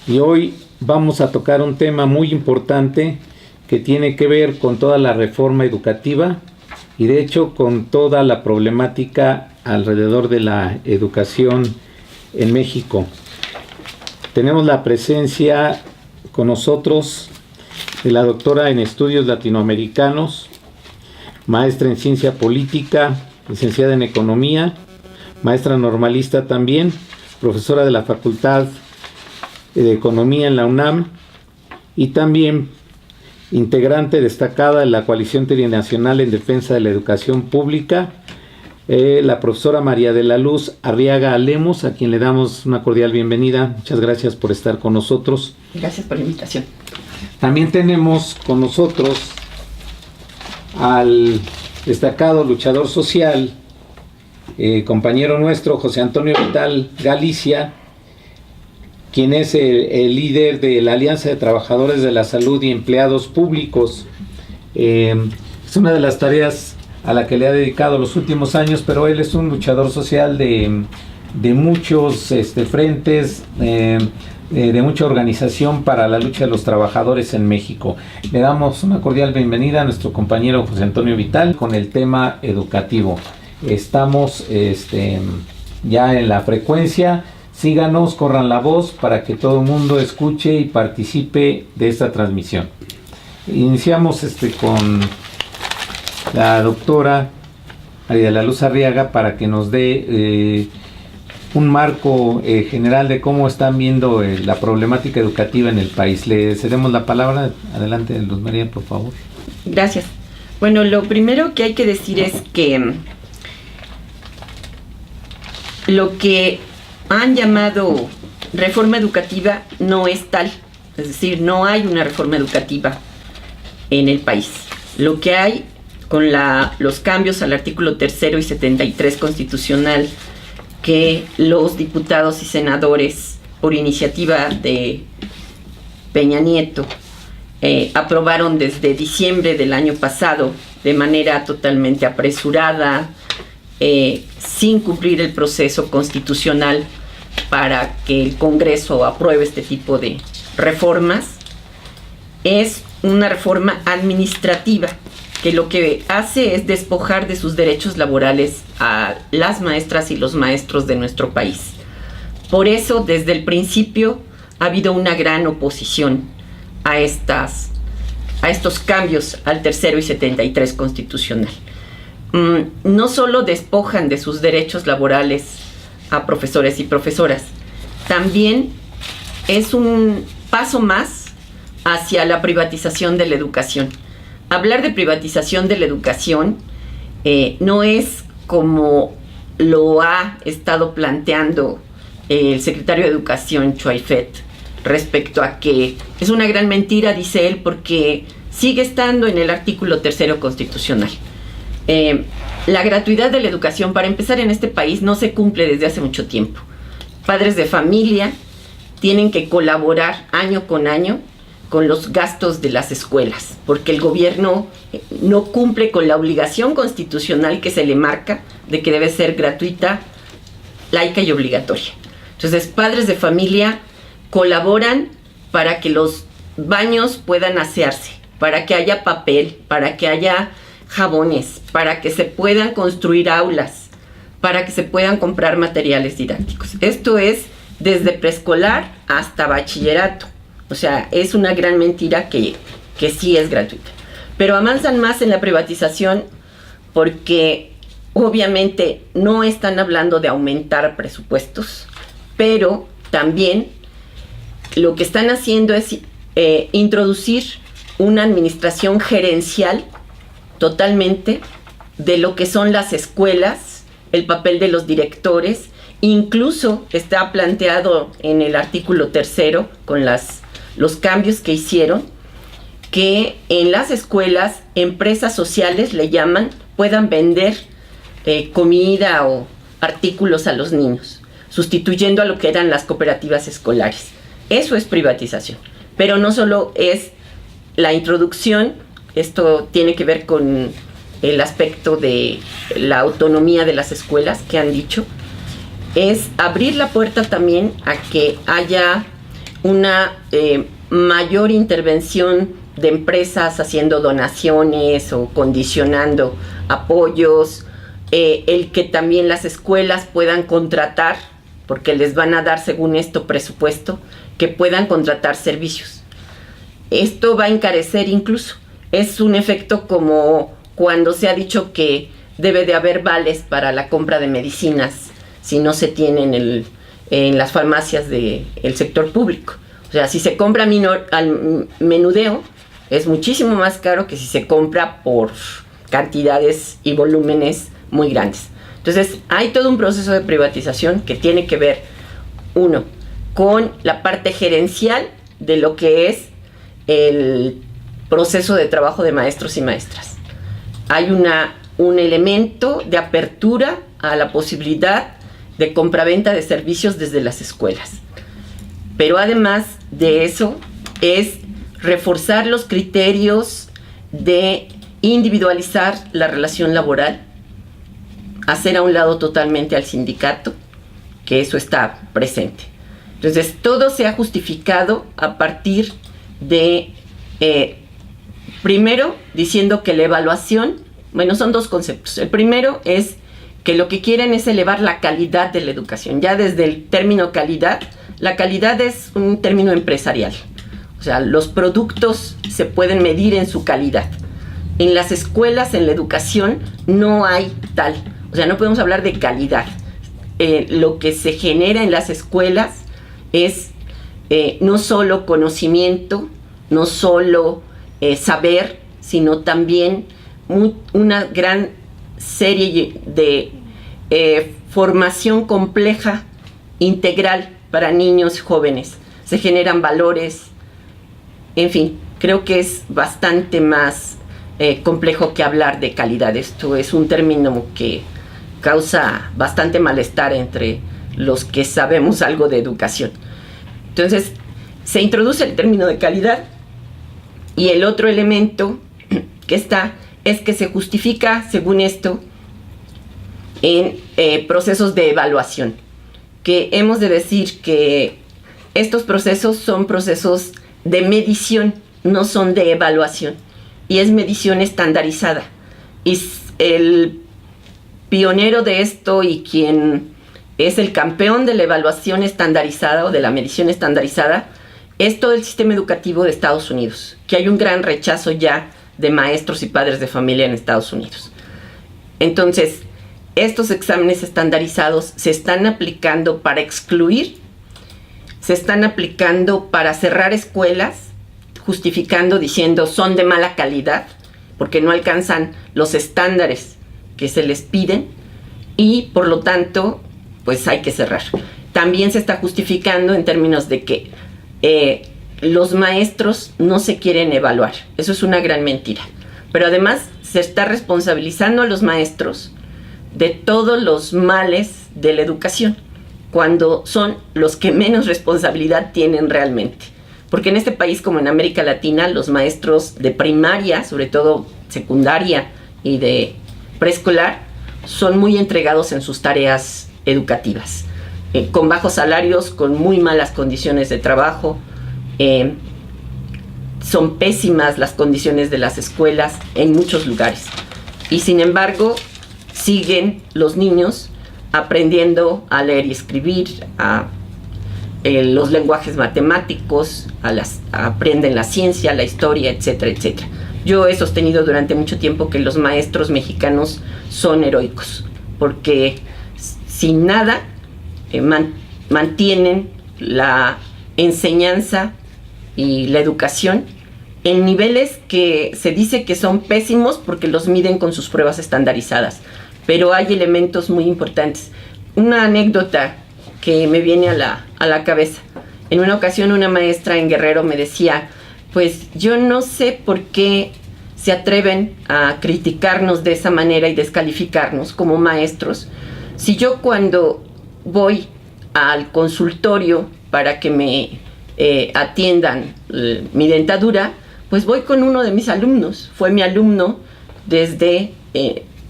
Y hoy vamos a tocar un tema muy importante que tiene que ver con toda la reforma educativa y de hecho con toda la problemática alrededor de la educación en México. Tenemos la presencia con nosotros de la doctora en estudios latinoamericanos, maestra en ciencia política, licenciada en economía, maestra normalista también, profesora de la Facultad de Economía en la UNAM y también integrante destacada de la Coalición Trinacional en Defensa de la Educación Pública, la profesora María de la Luz Arriaga Lemos, a quien le damos una cordial bienvenida. Muchas gracias por estar con nosotros. Gracias por la invitación. También tenemos con nosotros al destacado luchador social, compañero nuestro, José Antonio Vital Galicia, quien es el líder de la Alianza de Trabajadores de la Salud y Empleados Públicos. Es una de las tareas a la que le ha dedicado los últimos años, pero él es un luchador social de muchos frentes, de mucha organización para la lucha de los trabajadores en México. Le damos una cordial bienvenida a nuestro compañero José Antonio Vital con el tema educativo. Estamos ya en la frecuencia. Síganos, corran la voz para que todo el mundo escuche y participe de esta transmisión. Iniciamos con la doctora María de la Luz Arriaga para que nos dé un marco general de cómo están viendo la problemática educativa en el país. Le cedemos la palabra. Adelante, Luz María, por favor. Gracias. Bueno, lo primero que hay que decir es que lo que han llamado reforma educativa no es tal, es decir, no hay una reforma educativa en el país. Lo que hay con los cambios al artículo 3 y 73 constitucional que los diputados y senadores por iniciativa de Peña Nieto aprobaron desde diciembre del año pasado de manera totalmente apresurada, sin cumplir el proceso constitucional para que el Congreso apruebe este tipo de reformas, es una reforma administrativa que lo que hace es despojar de sus derechos laborales a las maestras y los maestros de nuestro país. Por eso, desde el principio, ha habido una gran oposición a estos cambios al 3 y 73 constitucional. No solo despojan de sus derechos laborales a profesores y profesoras, también es un paso más hacia la privatización de la educación. Hablar de privatización de la educación no es como lo ha estado planteando el secretario de Educación, Chuy Fett, respecto a que es una gran mentira, dice él, porque sigue estando en el artículo 3 constitucional. La gratuidad de la educación, para empezar, en este país no se cumple desde hace mucho tiempo. Padres de familia tienen que colaborar año con año con los gastos de las escuelas, porque el gobierno no cumple con la obligación constitucional que se le marca de que debe ser gratuita, laica y obligatoria. Entonces, padres de familia colaboran para que los baños puedan asearse, para que haya papel, para que haya jabones, para que se puedan construir aulas, para que se puedan comprar materiales didácticos. Esto es desde preescolar hasta bachillerato. O sea, es una gran mentira que sí es gratuita. Pero avanzan más en la privatización porque obviamente no están hablando de aumentar presupuestos, pero también lo que están haciendo es introducir una administración gerencial totalmente de lo que son las escuelas, el papel de los directores. Incluso está planteado en el artículo 3 con los cambios que hicieron, que en las escuelas empresas sociales le llaman, puedan vender comida o artículos a los niños, sustituyendo a lo que eran las cooperativas escolares. Eso es privatización. Pero no solo es la introducción, esto tiene que ver con el aspecto de la autonomía de las escuelas que han dicho, es abrir la puerta también a que haya una mayor intervención de empresas haciendo donaciones o condicionando apoyos, el que también las escuelas puedan contratar, porque les van a dar según esto presupuesto, que puedan contratar servicios. Esto va a encarecer incluso. Es un efecto como cuando se ha dicho que debe de haber vales para la compra de medicinas si no se tienen en las farmacias del sector público. O sea, si se compra al menudeo, es muchísimo más caro que si se compra por cantidades y volúmenes muy grandes. Entonces, hay todo un proceso de privatización que tiene que ver, uno, con la parte gerencial de lo que es el proceso de trabajo de maestros y maestras. Hay un elemento de apertura a la posibilidad de compraventa de servicios desde las escuelas. Pero además de eso, es reforzar los criterios de individualizar la relación laboral, hacer a un lado totalmente al sindicato, que eso está presente. Entonces, todo se ha justificado a partir de, primero, diciendo que la evaluación, bueno, son dos conceptos. El primero es que lo que quieren es elevar la calidad de la educación. Ya desde el término calidad, la calidad es un término empresarial. O sea, los productos se pueden medir en su calidad. En las escuelas, en la educación, no hay tal. O sea, no podemos hablar de calidad. Lo que se genera en las escuelas es no solo conocimiento, no solo saber, sino también una gran serie de formación compleja, integral para niños jóvenes. Se generan valores, en fin, creo que es bastante más complejo que hablar de calidad. Esto es un término que causa bastante malestar entre los que sabemos algo de educación. Entonces, se introduce el término de calidad y el otro elemento que está es que se justifica, según esto, en procesos de evaluación, que hemos de decir que estos procesos son procesos de medición, no son de evaluación, y es medición estandarizada. Y el pionero de esto y quien es el campeón de la evaluación estandarizada o de la medición estandarizada es todo el sistema educativo de Estados Unidos, que hay un gran rechazo ya de maestros y padres de familia en Estados Unidos. Entonces, estos exámenes estandarizados se están aplicando para excluir, se están aplicando para cerrar escuelas, justificando, diciendo son de mala calidad, porque no alcanzan los estándares que se les piden y por lo tanto, pues hay que cerrar. También se está justificando en términos de que los maestros no se quieren evaluar. Eso es una gran mentira. Pero además se está responsabilizando a los maestros de todos los males de la educación, cuando son los que menos responsabilidad tienen realmente. Porque en este país, como en América Latina, los maestros de primaria, sobre todo secundaria y de preescolar, son muy entregados en sus tareas educativas, con bajos salarios, con muy malas condiciones de trabajo. Son pésimas las condiciones de las escuelas en muchos lugares. Y sin embargo, siguen los niños aprendiendo a leer y escribir, los lenguajes matemáticos, aprenden la ciencia, la historia, etcétera, etcétera. Yo he sostenido durante mucho tiempo que los maestros mexicanos son heroicos, porque sin nada mantienen la enseñanza y la educación en niveles que se dice que son pésimos porque los miden con sus pruebas estandarizadas, pero hay elementos muy importantes. Una anécdota que me viene a la cabeza. En una ocasión una maestra en Guerrero me decía, pues yo no sé por qué se atreven a criticarnos de esa manera y descalificarnos como maestros, Si yo cuando voy al consultorio para que me atiendan mi dentadura, pues voy con uno de mis alumnos, fue mi alumno desde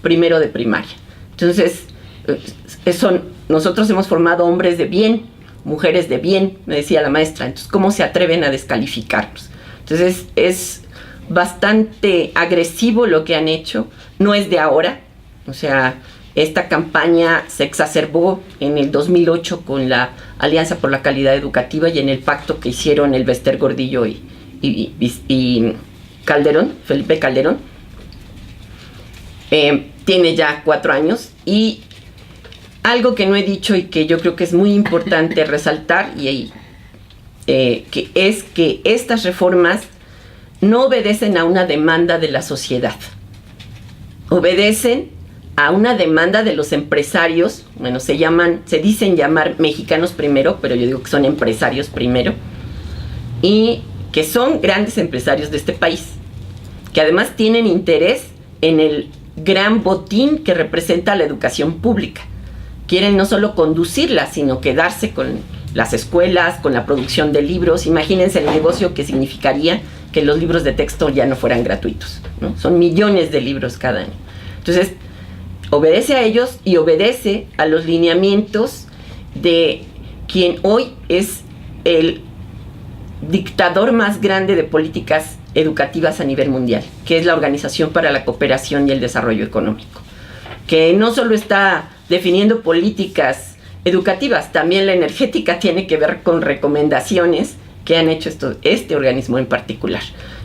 primero de primaria. Entonces, nosotros hemos formado hombres de bien, mujeres de bien, me decía la maestra. Entonces, ¿cómo se atreven a descalificarnos? Entonces, es bastante agresivo lo que han hecho. No es de ahora. O sea, esta campaña se exacerbó en el 2008 con la Alianza por la Calidad Educativa y en el pacto que hicieron el Bester Gordillo y Calderón, Felipe Calderón. Tiene ya 4 años, y algo que no he dicho y que yo creo que es muy importante resaltar, que es que estas reformas no obedecen a una demanda de la sociedad, obedecen a una demanda de los empresarios. Bueno, se dicen llamar mexicanos primero, pero yo digo que son empresarios primero, y que son grandes empresarios de este país, que además tienen interés en el gran botín que representa la educación pública. Quieren no solo conducirla, sino quedarse con las escuelas, con la producción de libros. Imagínense el negocio que significaría que los libros de texto ya no fueran gratuitos, ¿no? Son millones de libros cada año. Entonces, obedece a ellos y obedece a los lineamientos de quien hoy es el dictador más grande de políticas educativas a nivel mundial, que es la Organización para la Cooperación y el Desarrollo Económico, que no solo está definiendo políticas educativas, también la energética tiene que ver con recomendaciones que han hecho este organismo en particular.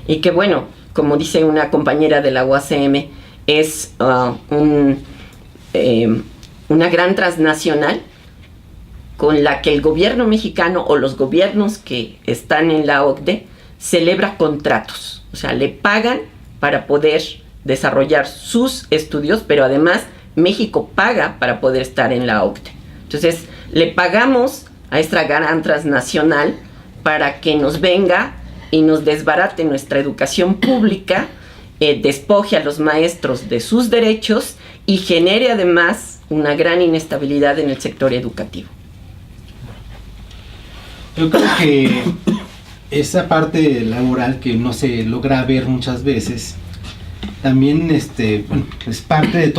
Y que, bueno, como dice una compañera de la UACM, es una gran transnacional con la que el gobierno mexicano o los gobiernos que están en la OCDE celebra contratos. O sea, le pagan para poder desarrollar sus estudios, pero además México paga para poder estar en la OCDE. Entonces, le pagamos a esta gran transnacional para que nos venga y nos desbarate nuestra educación pública, despoje a los maestros de sus derechos y genere además una gran inestabilidad en el sector educativo. Yo creo que esa parte laboral que no se logra ver muchas veces, también es parte de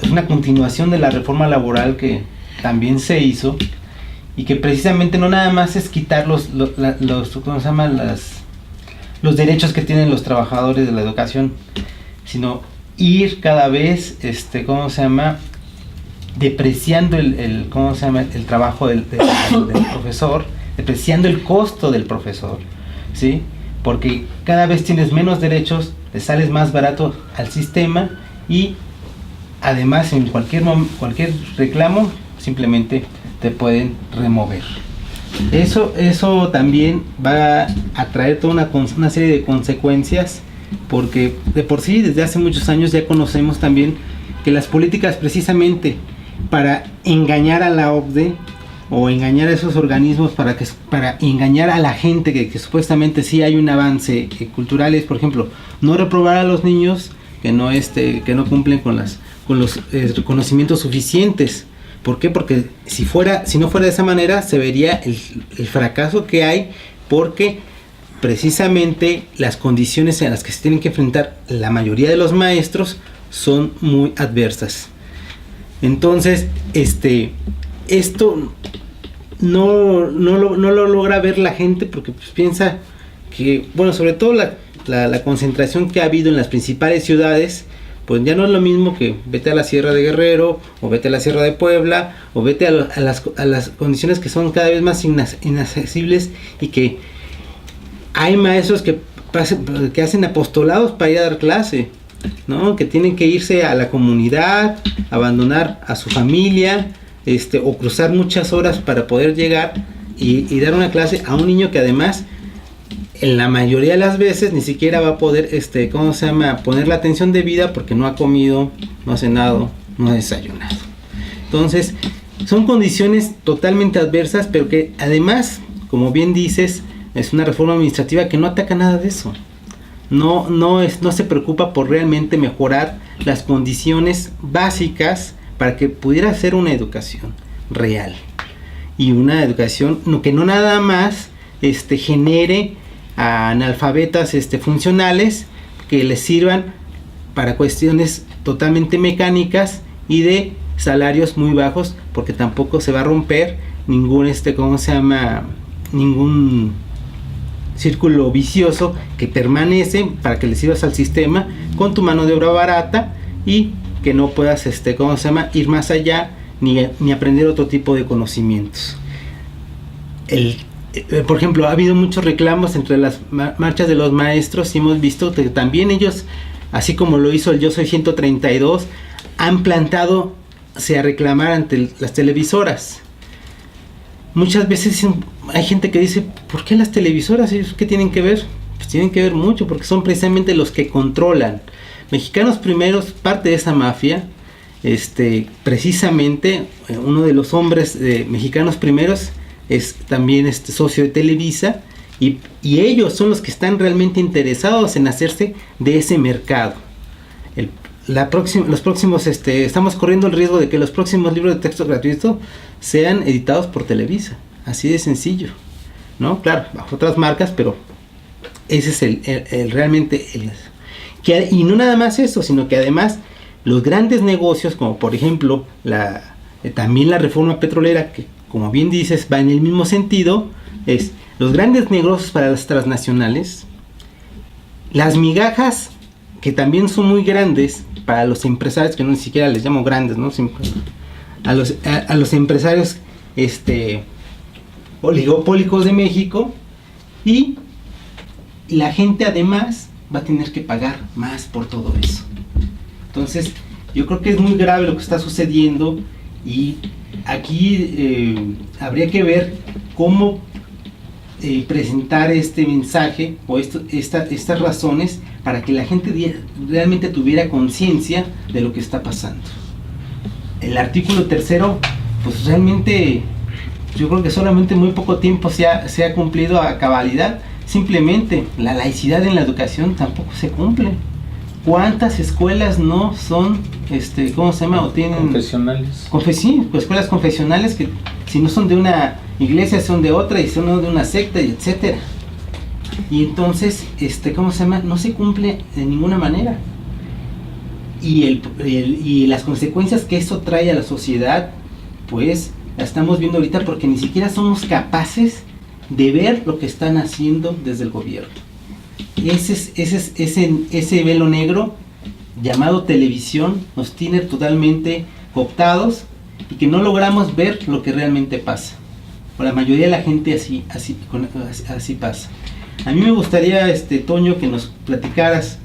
es una continuación de la reforma laboral que también se hizo, y que precisamente no nada más es quitar los derechos que tienen los trabajadores de la educación, sino ir cada vez depreciando el trabajo del profesor, depreciando el costo del profesor, ¿sí? Porque cada vez tienes menos derechos, le sales más barato al sistema, y además en cualquier reclamo simplemente te pueden remover. Eso también va a traer toda una serie de consecuencias, porque de por sí desde hace muchos años ya conocemos también que las políticas, precisamente para engañar a la OCDE o engañar a esos organismos, para engañar a la gente que supuestamente sí hay un avance cultural, es, por ejemplo, no reprobar a los niños que no cumplen con los conocimientos suficientes. ¿Por qué? Porque si no fuera de esa manera, se vería el fracaso que hay, porque precisamente las condiciones en las que se tienen que enfrentar la mayoría de los maestros son muy adversas. Entonces, esto no lo logra ver la gente, porque pues piensa que, bueno, sobre todo la concentración que ha habido en las principales ciudades, pues ya no es lo mismo que vete a la Sierra de Guerrero, o vete a la Sierra de Puebla, o vete a las condiciones que son cada vez más inaccesibles, y que hay maestros que hacen apostolados para ir a dar clase, ¿no? Que tienen que irse a la comunidad, abandonar a su familia, o cruzar muchas horas para poder llegar y dar una clase a un niño que además en la mayoría de las veces ni siquiera va a poder poner la atención debida, porque no ha comido, no ha cenado, no ha desayunado. Entonces son condiciones totalmente adversas, pero que además, como bien dices, es una reforma administrativa que no ataca nada de eso. No se preocupa por realmente mejorar las condiciones básicas para que pudiera ser una educación real y una educación que no nada más genere a analfabetas funcionales que les sirvan para cuestiones totalmente mecánicas y de salarios muy bajos, porque tampoco se va a romper ningún ningún círculo vicioso que permanece para que le sirvas al sistema con tu mano de obra barata y que no puedas ir más allá ni aprender otro tipo de conocimientos. Por ejemplo, ha habido muchos reclamos entre las marchas de los maestros y hemos visto que también ellos, así como lo hizo el Yo Soy 132, han plantado a reclamar ante las televisoras. Muchas veces hay gente que dice, ¿por qué las televisoras? ¿Qué tienen que ver? Pues tienen que ver mucho, porque son precisamente los que controlan. Mexicanos Primeros, parte de esa mafia, precisamente uno de los hombres de Mexicanos Primeros es también socio de Televisa, y ellos son los que están realmente interesados en hacerse de ese mercado. Estamos corriendo el riesgo de que los próximos libros de texto gratuito sean editados por Televisa, así de sencillo, ¿no? Claro, bajo otras marcas, pero ese es realmente y no nada más eso, sino que además los grandes negocios, como por ejemplo también la reforma petrolera, que como bien dices va en el mismo sentido, es los grandes negocios para las transnacionales, las migajas que también son muy grandes para los empresarios, que no ni siquiera les llamo grandes, ¿no? A los empresarios oligopólicos de México, y la gente además va a tener que pagar más por todo eso. Entonces yo creo que es muy grave lo que está sucediendo, y aquí habría que ver cómo presentar este mensaje o estas razones para que la gente realmente tuviera conciencia de lo que está pasando. El artículo 3, pues realmente yo creo que solamente muy poco tiempo se ha cumplido a cabalidad. Simplemente la laicidad en la educación tampoco se cumple. ¿Cuántas escuelas no son, o tienen confesionales? Sí, escuelas confesionales que si no son de una iglesia son de otra, y son de una secta, y etcétera. Y entonces, no se cumple de ninguna manera. Y las consecuencias que eso trae a la sociedad, pues la estamos viendo ahorita, porque ni siquiera somos capaces de ver lo que están haciendo desde el gobierno. Ese velo negro llamado televisión nos tiene totalmente cooptados, y que no logramos ver lo que realmente pasa. Por la mayoría de la gente así pasa. A mí me gustaría, Toño, que nos platicaras,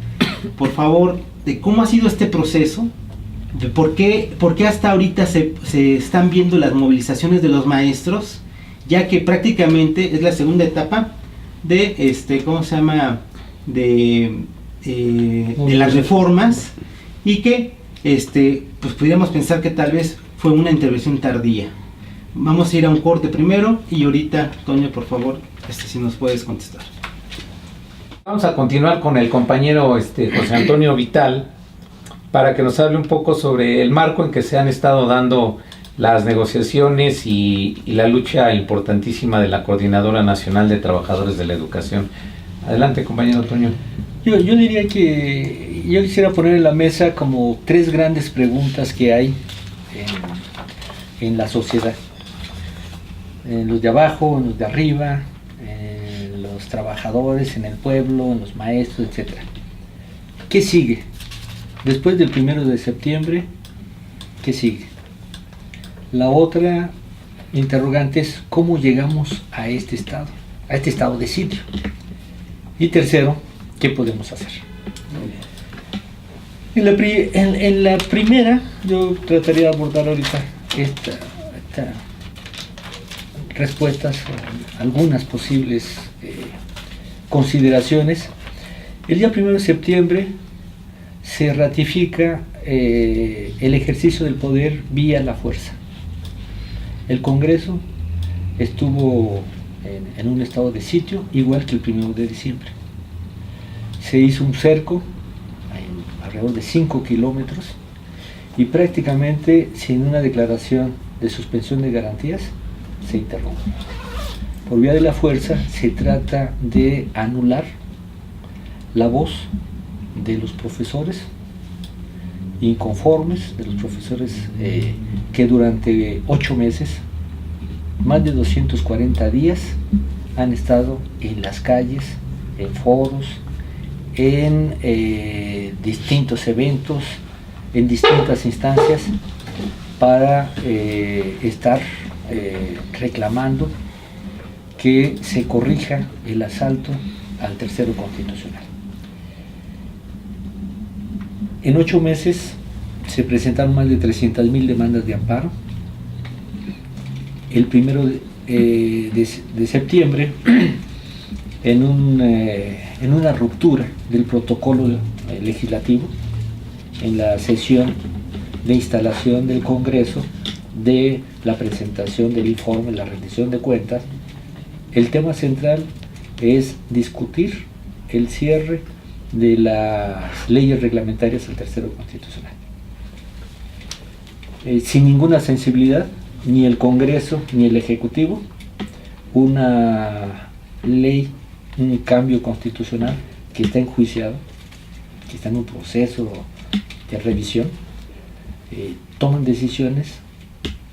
por favor, de cómo ha sido este proceso, de por qué hasta ahorita se están viendo las movilizaciones de los maestros, ya que prácticamente es la segunda etapa de de las reformas, y que pues pudiéramos pensar que tal vez fue una intervención tardía. Vamos a ir a un corte primero, y ahorita, Toño, por favor, si nos puedes contestar. Vamos a continuar con el compañero José Antonio Vital, para que nos hable un poco sobre el marco en que se han estado dando las negociaciones y la lucha importantísima de la Coordinadora Nacional de Trabajadores de la Educación. Adelante, compañero Toño. Yo diría que yo quisiera poner en la mesa como 3 grandes preguntas que hay en la sociedad. En los de abajo, en los de arriba, en los trabajadores, en el pueblo, en los maestros, etc. ¿Qué sigue? Después del 1 de septiembre, ¿qué sigue? La otra interrogante es ¿cómo llegamos a este estado de sitio? Y tercero, ¿qué podemos hacer? En la primera, yo trataría de abordar ahorita esta respuestas, algunas posibles consideraciones. El día 1 de septiembre se ratifica el ejercicio del poder vía la fuerza. El Congreso estuvo en un estado de sitio, igual que el 1 de diciembre. Se hizo un cerco alrededor de 5 kilómetros, y prácticamente sin una declaración de suspensión de garantías se interrumpe. Por vía de la fuerza se trata de anular la voz de los profesores inconformes, de los profesores que durante 8 meses, más de 240 días, han estado en las calles, en foros, en distintos eventos, en distintas instancias, para estar reclamando que se corrija el asalto al tercero constitucional. En 8 meses se presentaron más de 300,000 demandas de amparo. El 1 de septiembre, en una ruptura del protocolo legislativo, en la sesión de instalación del Congreso, de la presentación del informe, la rendición de cuentas, el tema central es discutir el cierre de las leyes reglamentarias del tercero constitucional. Sin ninguna sensibilidad, ni el Congreso ni el Ejecutivo, una ley, un cambio constitucional que está enjuiciado, que está en un proceso de revisión, toman decisiones,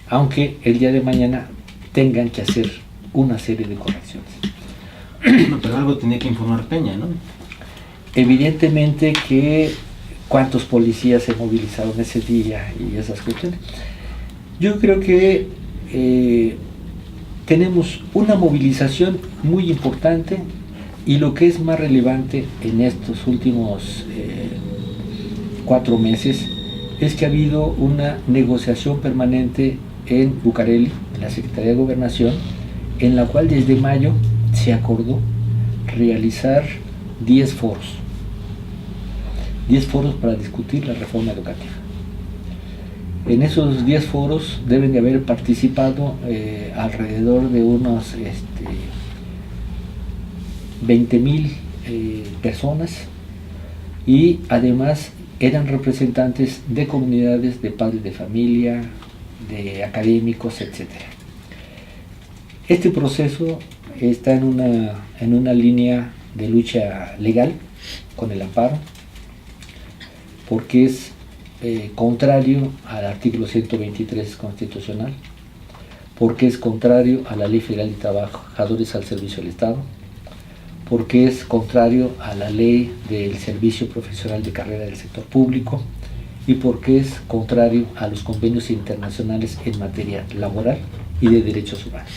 aunque el día de mañana tengan que hacer una serie de correcciones. No, pero algo tenía que informar Peña, ¿no? Evidentemente que cuántos policías se movilizaron ese día y esas cuestiones. Yo creo que tenemos una movilización muy importante, y lo que es más relevante en estos últimos 4 meses es que ha habido una negociación permanente en Bucareli, en la Secretaría de Gobernación, en la cual desde mayo se acordó realizar 10 foros para discutir la reforma educativa. En esos 10 foros deben de haber participado alrededor de unos 20,000 personas, y además eran representantes de comunidades, de padres de familia, de académicos, etc. Este proceso está en una línea de lucha legal con el amparo, porque es contrario al artículo 123 constitucional, porque es contrario a la Ley Federal de Trabajadores al Servicio del Estado, porque es contrario a la Ley del Servicio Profesional de Carrera del Sector Público, y porque es contrario a los convenios internacionales en materia laboral y de derechos humanos.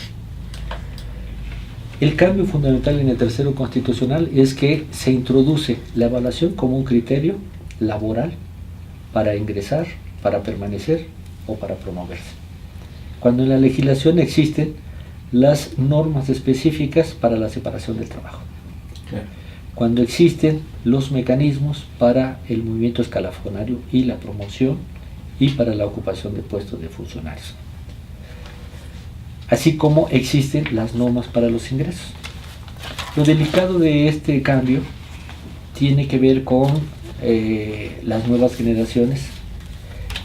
El cambio fundamental en el tercero constitucional es que se introduce la evaluación como un criterio laboral para ingresar, para permanecer o para promoverse, cuando en la legislación existen las normas específicas para la separación del trabajo, cuando existen los mecanismos para el movimiento escalafonario y la promoción, y para la ocupación de puestos de funcionarios, así como existen las normas para los ingresos. Lo delicado de este cambio tiene que ver con las nuevas generaciones,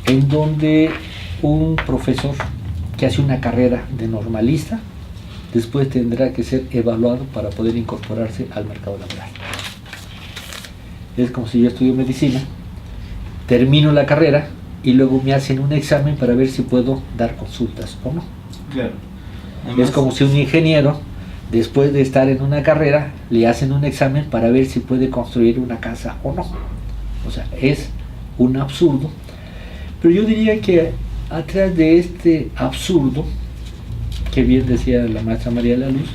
en donde un profesor que hace una carrera de normalista después tendrá que ser evaluado para poder incorporarse al mercado laboral. Es como si yo estudio medicina, termino la carrera y luego me hacen un examen para ver si puedo dar consultas o no. Claro. Además, es como si un ingeniero, después de estar en una carrera, le hacen un examen para ver si puede construir una casa o no. O sea, es un absurdo. Pero yo diría que atrás de este absurdo, que bien decía la maestra María de la Luz,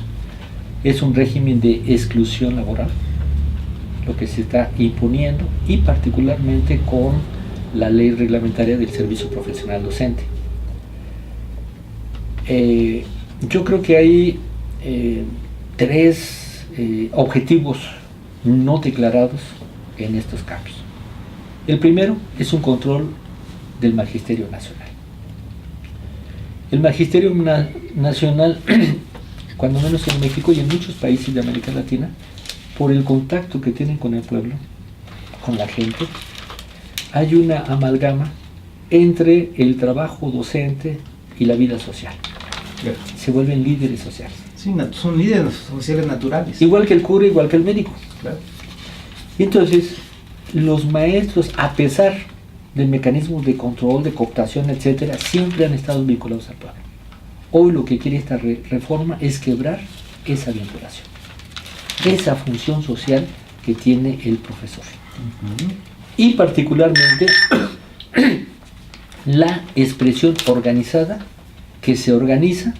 es un régimen de exclusión laboral, lo que se está imponiendo, y particularmente con la ley reglamentaria del servicio profesional docente. Yo creo que hay 3 objetivos no declarados en estos cambios. El primero es un control del Magisterio Nacional. El Magisterio Nacional, cuando menos en México y en muchos países de América Latina, por el contacto que tienen con el pueblo, con la gente, hay una amalgama entre el trabajo docente y la vida social. Claro. Se vuelven líderes sociales. Sí, son líderes sociales naturales. Igual que el cura, igual que el médico. Claro. Y entonces, los maestros, a pesar del mecanismo de control, de cooptación, etcétera, siempre han estado vinculados al pueblo. Hoy lo que quiere esta reforma es quebrar esa vinculación, esa función social que tiene el profesor. Y particularmente la expresión organizada, que se organiza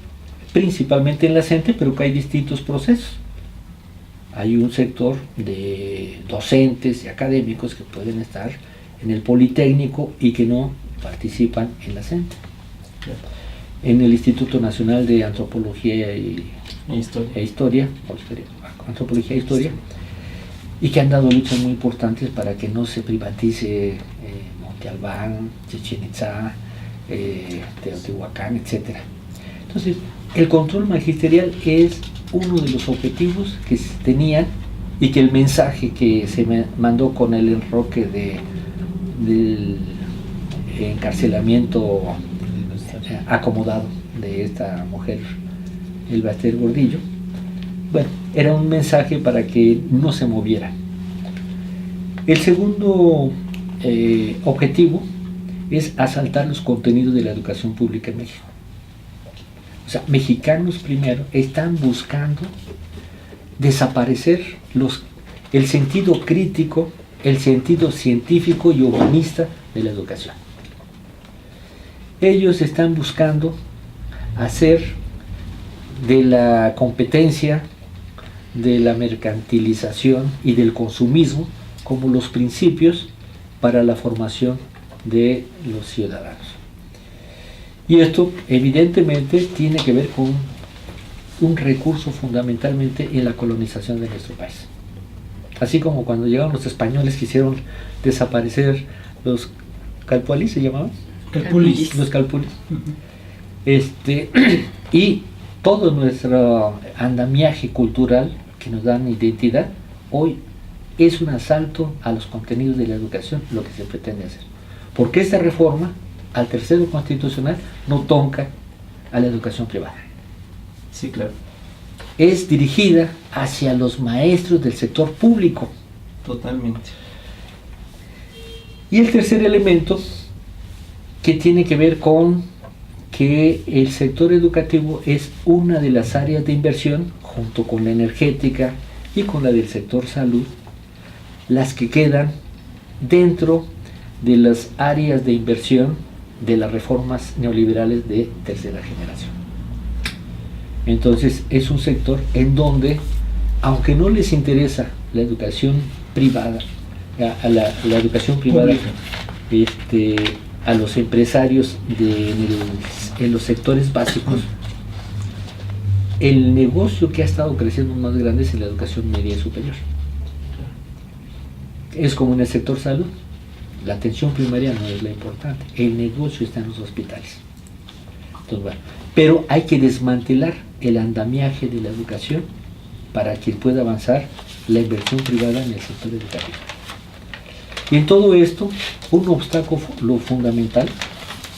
principalmente en la CENTE, pero que hay distintos procesos. Hay un sector de docentes y académicos que pueden estar en el Politécnico y que no participan en la CENTE. En el Instituto Nacional de Antropología Historia, Antropología e Historia, y que han dado luchas muy importantes para que no se privatice Monte Albán, Chichén Itzá, Teotihuacán, etc. Entonces, el control magisterial es uno de los objetivos que se tenían y que el mensaje que se mandó con el enroque del encarcelamiento acomodado de esta mujer, Elba Ester Gordillo, bueno, era un mensaje para que no se moviera. El segundo objetivo es asaltar los contenidos de la educación pública en México. O sea, mexicanos primero están buscando desaparecer el sentido crítico, el sentido científico y humanista de la educación. Ellos están buscando hacer de la competencia, de la mercantilización y del consumismo como los principios para la formación de los ciudadanos. Y esto evidentemente tiene que ver con un recurso fundamentalmente en la colonización de nuestro país. Así como cuando llegaron los españoles quisieron desaparecer los calpualis, ¿se llamaban? Calpulis. Los calpulis. Y todo nuestro andamiaje cultural que nos dan identidad, hoy es un asalto a los contenidos de la educación lo que se pretende hacer. Porque esta reforma al tercero constitucional no toca a la educación privada. Sí, claro. Es dirigida hacia los maestros del sector público. Totalmente. Y el tercer elemento que tiene que ver con que el sector educativo es una de las áreas de inversión, junto con la energética y con la del sector salud, las que quedan dentro de las áreas de inversión de las reformas neoliberales de tercera generación. Entonces es un sector en donde, aunque no les interesa la educación privada, la educación privada, a los empresarios en los sectores básicos, el negocio que ha estado creciendo más grande es en la educación media y superior. Es como en el sector salud, la atención primaria no es la importante, el negocio está en los hospitales. Entonces, bueno, pero hay que desmantelar el andamiaje de la educación para que pueda avanzar la inversión privada en el sector educativo. Y en todo esto, un obstáculo fundamental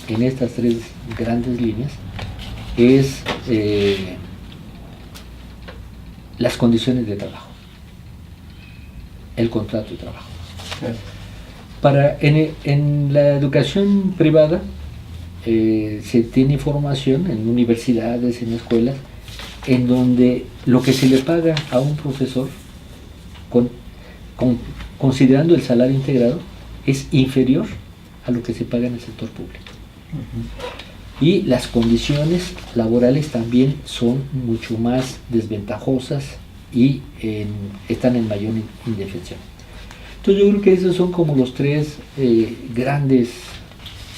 en estas tres grandes líneas es las condiciones de trabajo, el contrato de trabajo. En la educación privada se tiene formación en universidades, en escuelas, en donde lo que se le paga a un profesor, considerando el salario integrado, es inferior a lo que se paga en el sector público. Y las condiciones laborales también son mucho más desventajosas y están en mayor indefensión. Entonces yo creo que esos son como los tres grandes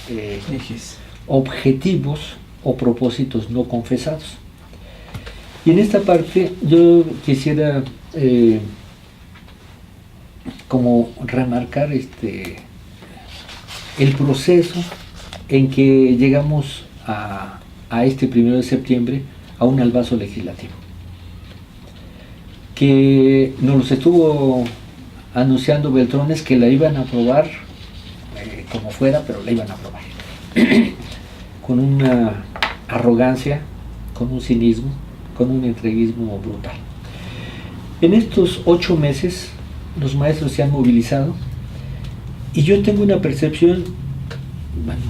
ejes, objetivos o propósitos no confesados. Y en esta parte yo quisiera como remarcar el proceso en que llegamos a este 1 de septiembre a un albazo legislativo que nos estuvo anunciando Beltrones que la iban a aprobar como fuera, pero la iban a aprobar. con una arrogancia, con un cinismo, con un entreguismo brutal. En estos 8 meses los maestros se han movilizado y yo tengo una percepción, bueno,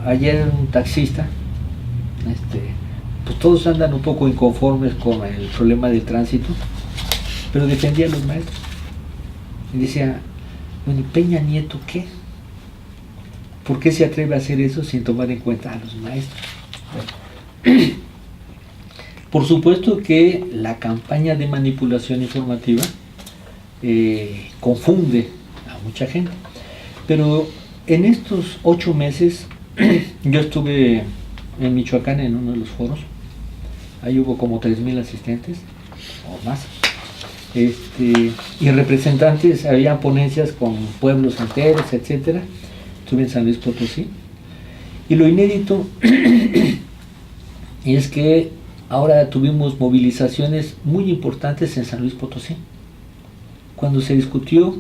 ayer un taxista, pues todos andan un poco inconformes con el problema del tránsito, pero defendía a los maestros y decía, bueno, Peña Nieto, ¿qué? ¿Por qué se atreve a hacer eso sin tomar en cuenta a los maestros? Por supuesto que la campaña de manipulación informativa confunde a mucha gente, pero en estos 8 meses yo estuve en Michoacán en uno de los foros, ahí hubo como 3,000 asistentes o más, y representantes, había ponencias con pueblos enteros, etcétera. Estuve en San Luis Potosí, y lo inédito es que ahora tuvimos movilizaciones muy importantes en San Luis Potosí. Cuando se discutió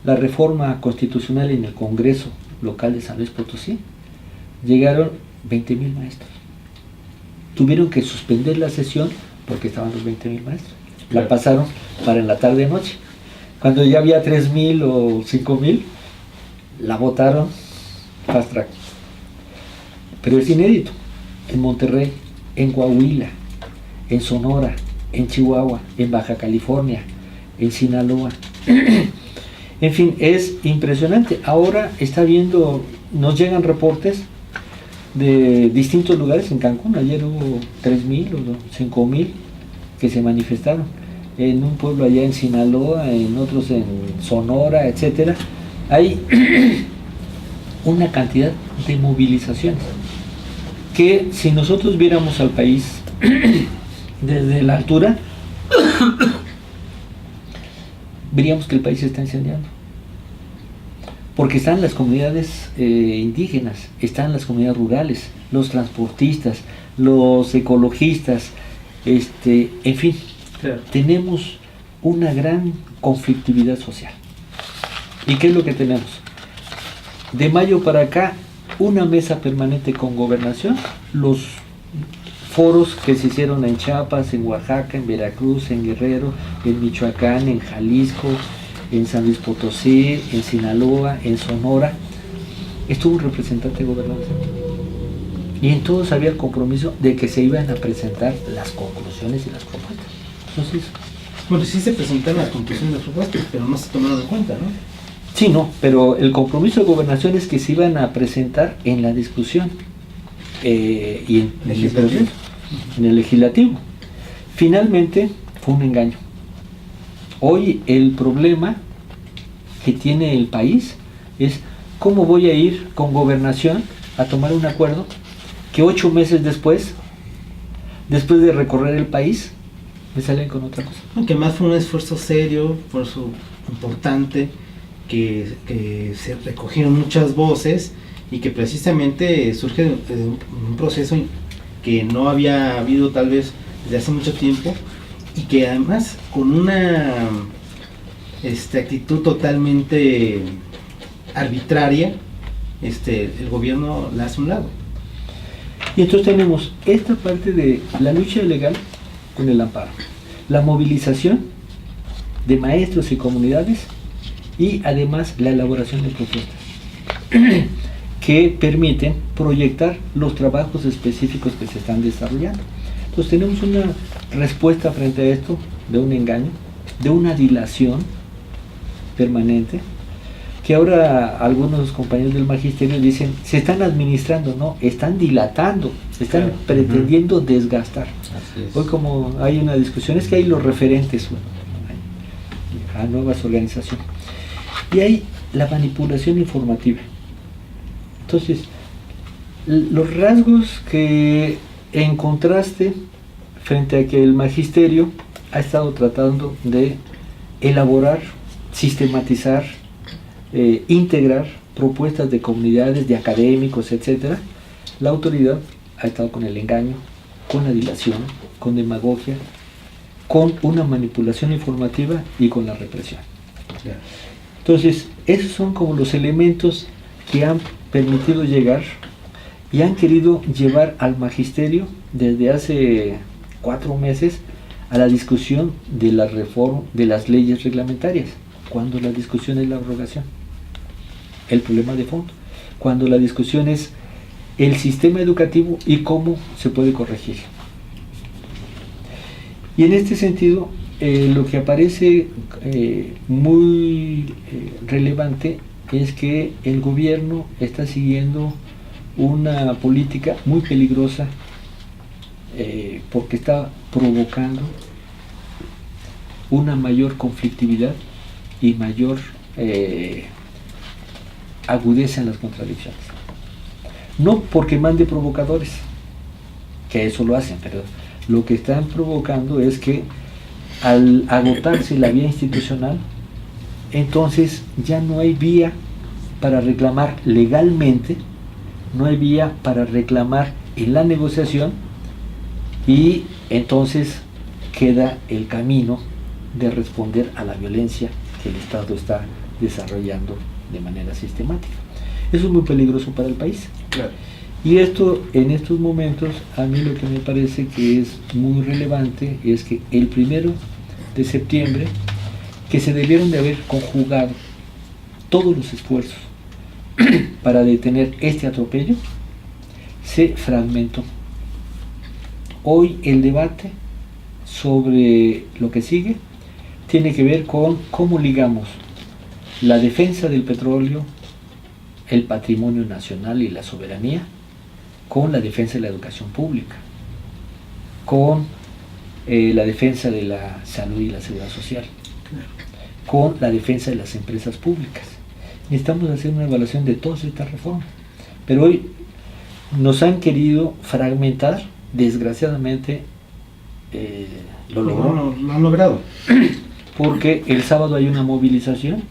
la reforma constitucional en el Congreso local de San Luis Potosí, llegaron 20,000 maestros. Tuvieron que suspender la sesión porque estaban los 20,000 maestros. La pasaron para en la tarde-noche. Cuando ya había 3,000 o 5,000, la votaron fast track. Pero es inédito. En Monterrey, en Coahuila, en Sonora, en Chihuahua, en Baja California, en Sinaloa. En fin, es impresionante. Ahora está viendo, nos llegan reportes de distintos lugares en Cancún. Ayer hubo 3,000 o 5,000 que se manifestaron. En un pueblo allá en Sinaloa, en otros en Sonora, etcétera. Hay una cantidad de movilizaciones que si nosotros viéramos al país desde la altura, veríamos que el país se está incendiando. Porque están las comunidades indígenas, están las comunidades rurales, los transportistas, los ecologistas, en fin, claro. Tenemos una gran conflictividad social. ¿Y qué es lo que tenemos? De mayo para acá, una mesa permanente con gobernación, los foros que se hicieron en Chiapas, en Oaxaca, en Veracruz, en Guerrero, en Michoacán, en Jalisco, en San Luis Potosí, en Sinaloa, en Sonora, estuvo un representante de gobernación. Y en todos había el compromiso de que se iban a presentar las conclusiones y las propuestas. Entonces, bueno, sí se presentaron las conclusiones y las propuestas, pero no se tomaron en cuenta, ¿no? Sí, no, pero el compromiso de gobernación es que se iban a presentar en la discusión y en el legislativo. Finalmente fue un engaño. Hoy el problema que tiene el país es cómo voy a ir con gobernación a tomar un acuerdo que 8 meses después de recorrer el país, me salen con otra cosa. Aunque más fue un esfuerzo serio, un esfuerzo importante, que se recogieron muchas voces y que precisamente surge de un proceso que no había habido tal vez desde hace mucho tiempo, y que además con una actitud totalmente arbitraria, el gobierno la hace a un lado. Y entonces tenemos esta parte de la lucha legal con el amparo, la movilización de maestros y comunidades, y además la elaboración de propuestas que permiten proyectar los trabajos específicos que se están desarrollando. Entonces tenemos una respuesta frente a esto de un engaño, de una dilación permanente, que ahora algunos compañeros del magisterio dicen, se están administrando, no, están dilatando, están pretendiendo desgastar. Hoy como hay una discusión, es que hay los referentes a nuevas organizaciones. Y hay la manipulación informativa. Entonces, los rasgos que encontraste frente a que el magisterio ha estado tratando de elaborar, sistematizar, integrar propuestas de comunidades, de académicos, etcétera, la autoridad ha estado con el engaño, con la dilación, con demagogia, con una manipulación informativa y con la represión. Entonces, esos son como los elementos que han permitido llegar y han querido llevar al magisterio desde hace 4 meses a la discusión de la reforma de las leyes reglamentarias, cuando la discusión es la abrogación, el problema de fondo, cuando la discusión es el sistema educativo y cómo se puede corregir. Y en este sentido, lo que aparece muy relevante es que el gobierno está siguiendo una política muy peligrosa, porque está provocando una mayor conflictividad y mayor agudeza en las contradicciones. No porque mande provocadores, que eso lo hacen, pero lo que están provocando es que al agotarse la vía institucional, entonces ya no hay vía para reclamar legalmente, no hay vía para reclamar en la negociación, y entonces queda el camino de responder a la violencia que el Estado está desarrollando de manera sistemática. Eso es muy peligroso para el país. Claro. Y esto, en estos momentos, a mí lo que me parece que es muy relevante es que el 1 de septiembre, que se debieron de haber conjugado todos los esfuerzos para detener este atropello, se fragmentó. Hoy el debate sobre lo que sigue tiene que ver con cómo ligamos la defensa del petróleo, el patrimonio nacional y la soberanía, con la defensa de la educación pública, con la defensa de la salud y la seguridad social, con la defensa de las empresas públicas. Necesitamos hacer una evaluación de todas estas reformas, pero hoy nos han querido fragmentar, desgraciadamente lo logró. Lo han logrado. Porque el sábado hay una movilización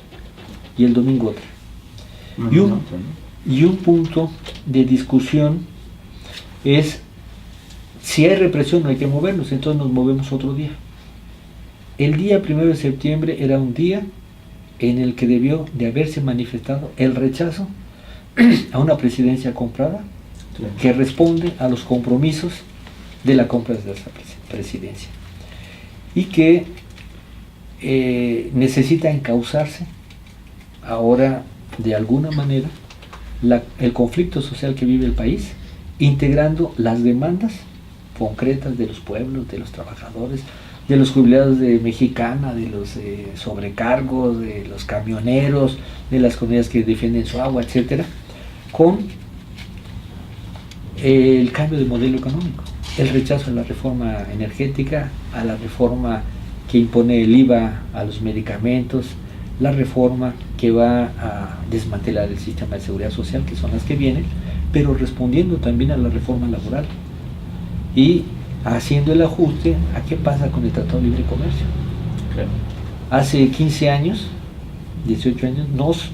y el domingo otra. Y un punto de discusión es, si hay represión no hay que movernos, entonces nos movemos otro día. El día 1 de septiembre era un día en el que debió de haberse manifestado el rechazo a una presidencia comprada, que responde a los compromisos de la compra de esa presidencia, y que necesita encauzarse ahora de alguna manera el conflicto social que vive el país, integrando las demandas concretas de los pueblos, de los trabajadores, de los jubilados de Mexicana, de los sobrecargos, de los camioneros, de las comunidades que defienden su agua, etcétera, con el cambio de modelo económico, el rechazo a la reforma energética, a la reforma que impone el IVA a los medicamentos, la reforma que va a desmantelar el sistema de seguridad social, que son las que vienen, pero respondiendo también a la reforma laboral y haciendo el ajuste a qué pasa con el Tratado de Libre Comercio. Claro. Hace 15 años, 18 años,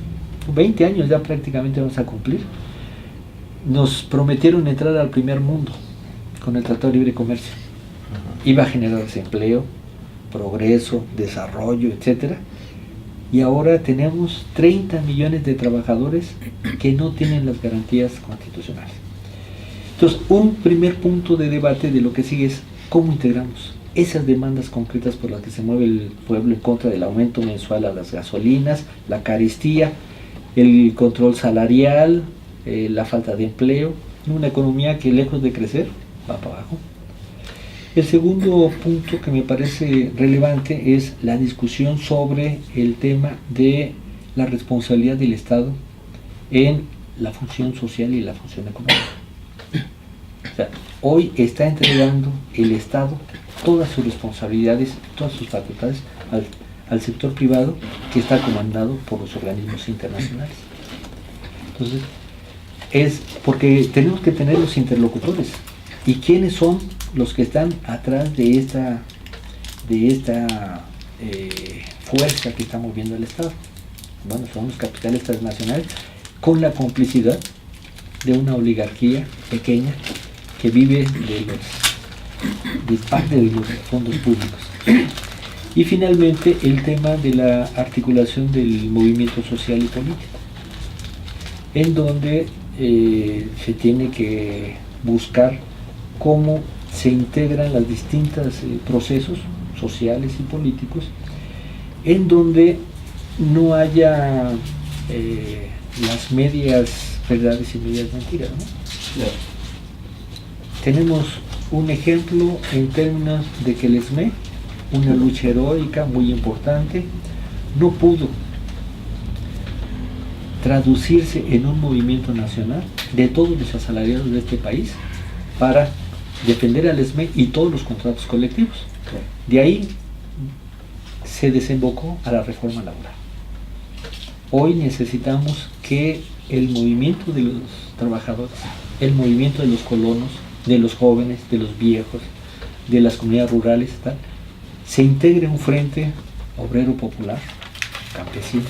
20 años ya prácticamente vamos a cumplir, nos prometieron entrar al primer mundo con el Tratado de Libre Comercio. Iba a generar desempleo, progreso, desarrollo, etcétera. Y ahora tenemos 30 millones de trabajadores que no tienen las garantías constitucionales. Entonces, un primer punto de debate de lo que sigue es cómo integramos esas demandas concretas por las que se mueve el pueblo en contra del aumento mensual a las gasolinas, la carestía, el control salarial, la falta de empleo, una economía que lejos de crecer va para abajo. El segundo punto que me parece relevante es la discusión sobre el tema de la responsabilidad del Estado en la función social y la función económica. O sea, hoy está entregando el Estado todas sus responsabilidades, todas sus facultades al sector privado, que está comandado por los organismos internacionales. Entonces, es porque tenemos que tener los interlocutores. ¿Y quiénes son los que están atrás de esta fuerza que está moviendo el Estado? Bueno, son los capitales transnacionales con la complicidad de una oligarquía pequeña que vive de parte de los fondos públicos. Y finalmente el tema de la articulación del movimiento social y político, en donde se tiene que buscar cómo se integran los distintos procesos sociales y políticos en donde no haya las medias verdades y medias mentiras, ¿no? Claro. Tenemos un ejemplo en términos de que el ESME, una lucha heroica muy importante, no pudo traducirse en un movimiento nacional de todos los asalariados de este país para defender al ESME y todos los contratos colectivos. De ahí se desembocó a la reforma laboral. Hoy necesitamos que el movimiento de los trabajadores, el movimiento de los colonos, de los jóvenes, de los viejos, de las comunidades rurales, tal, se integre un frente obrero popular, campesino,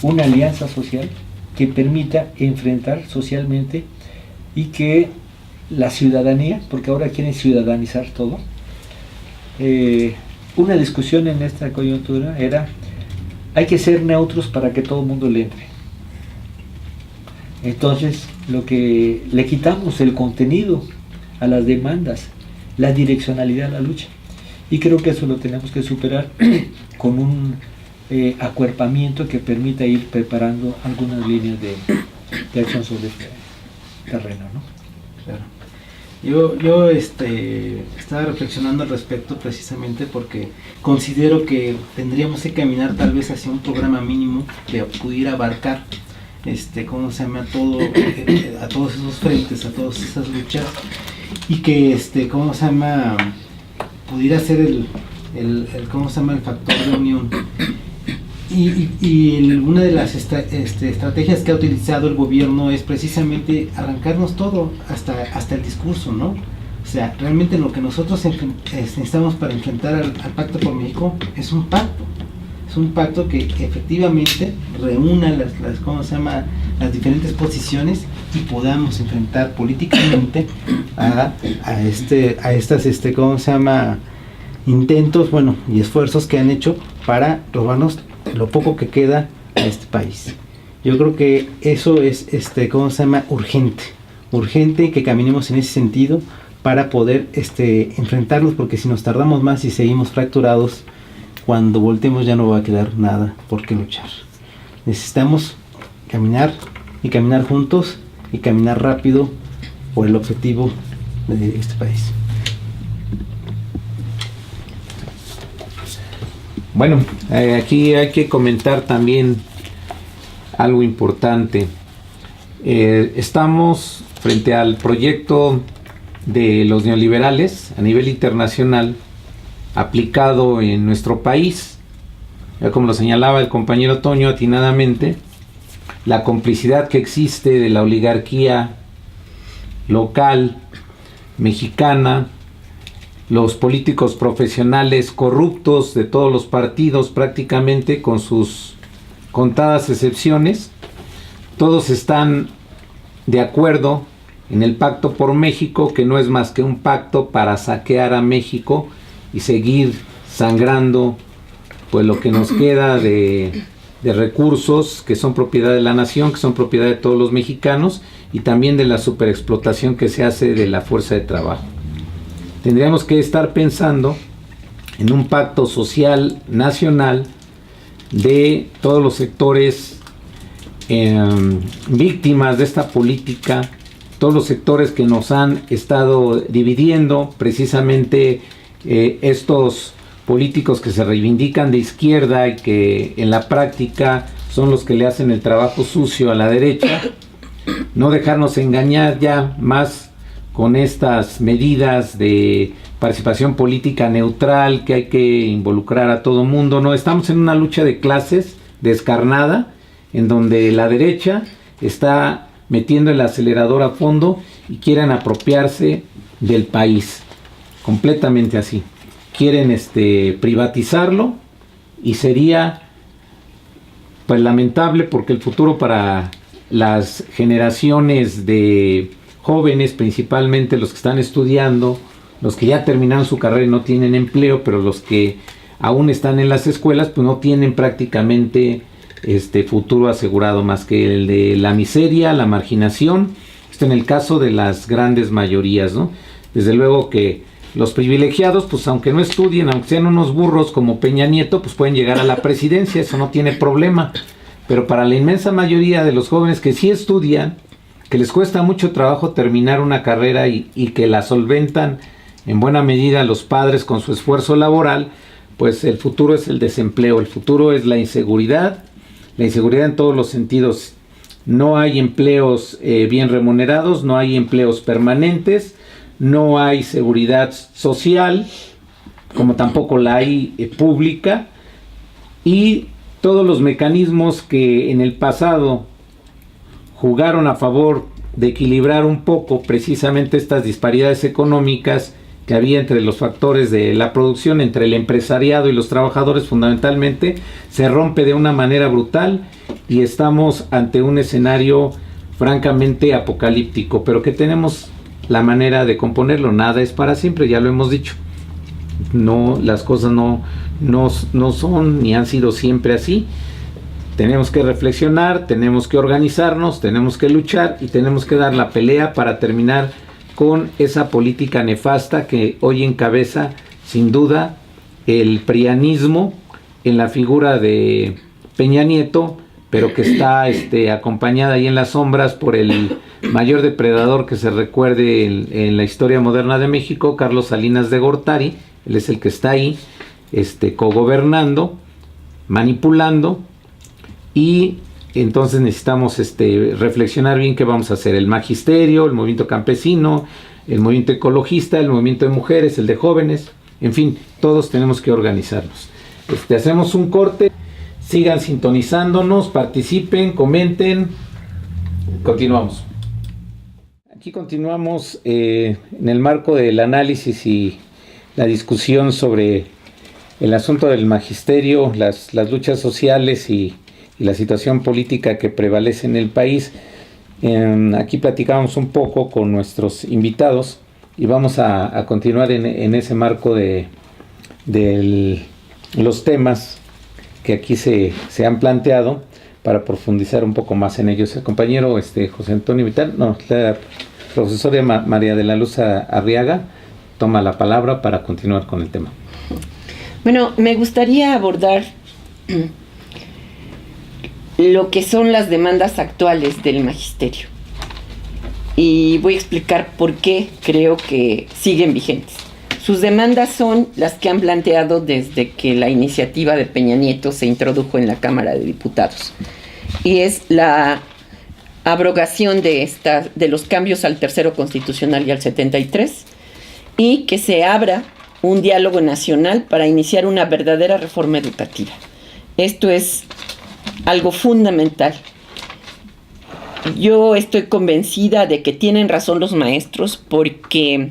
una alianza social que permita enfrentar socialmente y que la ciudadanía, porque ahora quieren ciudadanizar todo, una discusión en esta coyuntura era: hay que ser neutros para que todo el mundo le entre. Entonces, lo que le quitamos el contenido a las demandas, la direccionalidad a la lucha. Y creo que eso lo tenemos que superar con un acuerpamiento que permita ir preparando algunas líneas de acción sobre este terreno, ¿no? Claro. Yo estaba reflexionando al respecto precisamente porque considero que tendríamos que caminar tal vez hacia un programa mínimo que pudiera abarcar ¿cómo se llama? Todo, a todos esos frentes, a todas esas luchas, y que ¿cómo se llama? Pudiera ser ¿cómo se llama? El factor de unión. Y una de las estrategias que ha utilizado el gobierno es precisamente arrancarnos todo, hasta el discurso, ¿no? O sea, realmente lo que nosotros necesitamos para enfrentar al Pacto por México es un pacto. Es un pacto que efectivamente reúna ¿cómo se llama? Las diferentes posiciones y podamos enfrentar políticamente a estas ¿cómo se llama? Intentos, bueno, y esfuerzos que han hecho para robarnos lo poco que queda a este país. Yo creo que eso es ¿cómo se llama? Urgente que caminemos en ese sentido para poder enfrentarlos, porque si nos tardamos más y seguimos fracturados, cuando voltemos ya no va a quedar nada por qué luchar. Necesitamos caminar y caminar juntos y caminar rápido por el objetivo de este país. Bueno, aquí hay que comentar también algo importante. Estamos frente al proyecto de los neoliberales a nivel internacional aplicado en nuestro país. Ya como lo señalaba el compañero Toño atinadamente, la complicidad que existe de la oligarquía local mexicana, los políticos profesionales corruptos de todos los partidos prácticamente, con sus contadas excepciones, todos están de acuerdo en el Pacto por México, que no es más que un pacto para saquear a México y seguir sangrando pues lo que nos queda de recursos que son propiedad de la nación, que son propiedad de todos los mexicanos, y también de la superexplotación que se hace de la fuerza de trabajo. Tendríamos que estar pensando en un pacto social nacional de todos los sectores víctimas de esta política, todos los sectores que nos han estado dividiendo, precisamente estos políticos que se reivindican de izquierda y que en la práctica son los que le hacen el trabajo sucio a la derecha. No dejarnos engañar ya más con estas medidas de participación política neutral, que hay que involucrar a todo mundo. No, estamos en una lucha de clases descarnada, en donde la derecha está metiendo el acelerador a fondo y quieren apropiarse del país, completamente así. Quieren privatizarlo, y sería pues lamentable, porque el futuro para las generaciones de jóvenes, principalmente los que están estudiando, los que ya terminaron su carrera y no tienen empleo, pero los que aún están en las escuelas, pues no tienen prácticamente futuro asegurado más que el de la miseria, la marginación. Esto en el caso de las grandes mayorías, ¿no? Desde luego que los privilegiados, pues aunque no estudien, aunque sean unos burros como Peña Nieto, pues pueden llegar a la presidencia, eso no tiene problema. Pero para la inmensa mayoría de los jóvenes que sí estudian, que les cuesta mucho trabajo terminar una carrera y que la solventan en buena medida los padres con su esfuerzo laboral, pues el futuro es el desempleo, el futuro es la inseguridad en todos los sentidos. No hay empleos bien remunerados, no hay empleos permanentes, no hay seguridad social, como tampoco la hay pública, y todos los mecanismos que en el pasado jugaron a favor de equilibrar un poco precisamente estas disparidades económicas que había entre los factores de la producción, entre el empresariado y los trabajadores fundamentalmente, se rompe de una manera brutal y estamos ante un escenario francamente apocalíptico, pero que tenemos la manera de componerlo. Nada es para siempre, ya lo hemos dicho. No, las cosas no son ni han sido siempre así. Tenemos que reflexionar, tenemos que organizarnos, tenemos que luchar y tenemos que dar la pelea para terminar con esa política nefasta que hoy encabeza sin duda el prianismo en la figura de Peña Nieto, pero que está acompañada ahí en las sombras por el mayor depredador que se recuerde en la historia moderna de México, Carlos Salinas de Gortari. Él es el que está ahí cogobernando, manipulando, y entonces necesitamos reflexionar bien qué vamos a hacer. El magisterio, el movimiento campesino, el movimiento ecologista, el movimiento de mujeres, el de jóvenes, en fin, todos tenemos que organizarnos. Hacemos un corte, sigan sintonizándonos, participen, comenten, continuamos. Aquí continuamos en el marco del análisis y la discusión sobre el asunto del magisterio, las luchas sociales y la situación política que prevalece en el país. Aquí platicamos un poco con nuestros invitados y vamos a continuar en ese marco de los temas que aquí se han planteado para profundizar un poco más en ellos. El compañero José Antonio Vital, la profesora María de la Luz Arriaga toma la palabra para continuar con el tema. Bueno, me gustaría abordar lo que son las demandas actuales del magisterio. Y voy a explicar por qué creo que siguen vigentes. Sus demandas son las que han planteado desde que la iniciativa de Peña Nieto se introdujo en la Cámara de Diputados. Y es la abrogación de los cambios al tercero constitucional y al 73, y que se abra un diálogo nacional para iniciar una verdadera reforma educativa. Esto es algo fundamental. Yo estoy convencida de que tienen razón los maestros, porque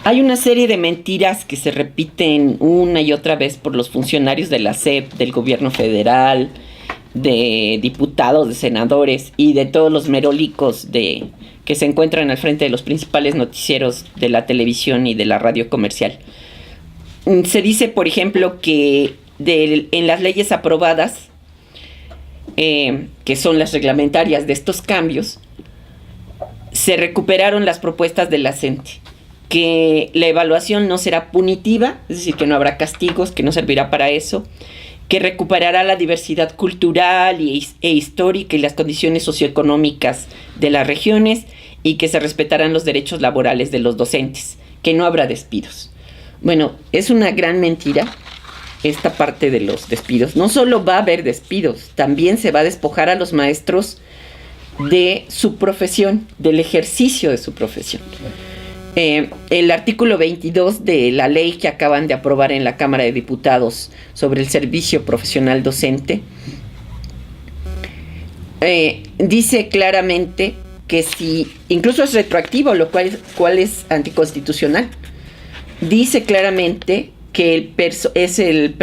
hay una serie de mentiras que se repiten una y otra vez por los funcionarios de la SEP, del gobierno federal, de diputados, de senadores y de todos los merolicos que se encuentran al frente de los principales noticieros de la televisión y de la radio comercial. Se dice, por ejemplo, que en las leyes aprobadas, que son las reglamentarias de estos cambios, se recuperaron las propuestas de la CENTE, que la evaluación no será punitiva, es decir, que no habrá castigos, que no servirá para eso, que recuperará la diversidad cultural e histórica y las condiciones socioeconómicas de las regiones, y que se respetarán los derechos laborales de los docentes, que no habrá despidos. Bueno, es una gran mentira esta parte de los despidos. No solo va a haber despidos, también se va a despojar a los maestros de su profesión, del ejercicio de su profesión. El artículo 22 de la ley que acaban de aprobar en la Cámara de Diputados sobre el servicio profesional docente dice claramente que si, incluso es retroactivo, lo cual es anticonstitucional, dice claramente que es el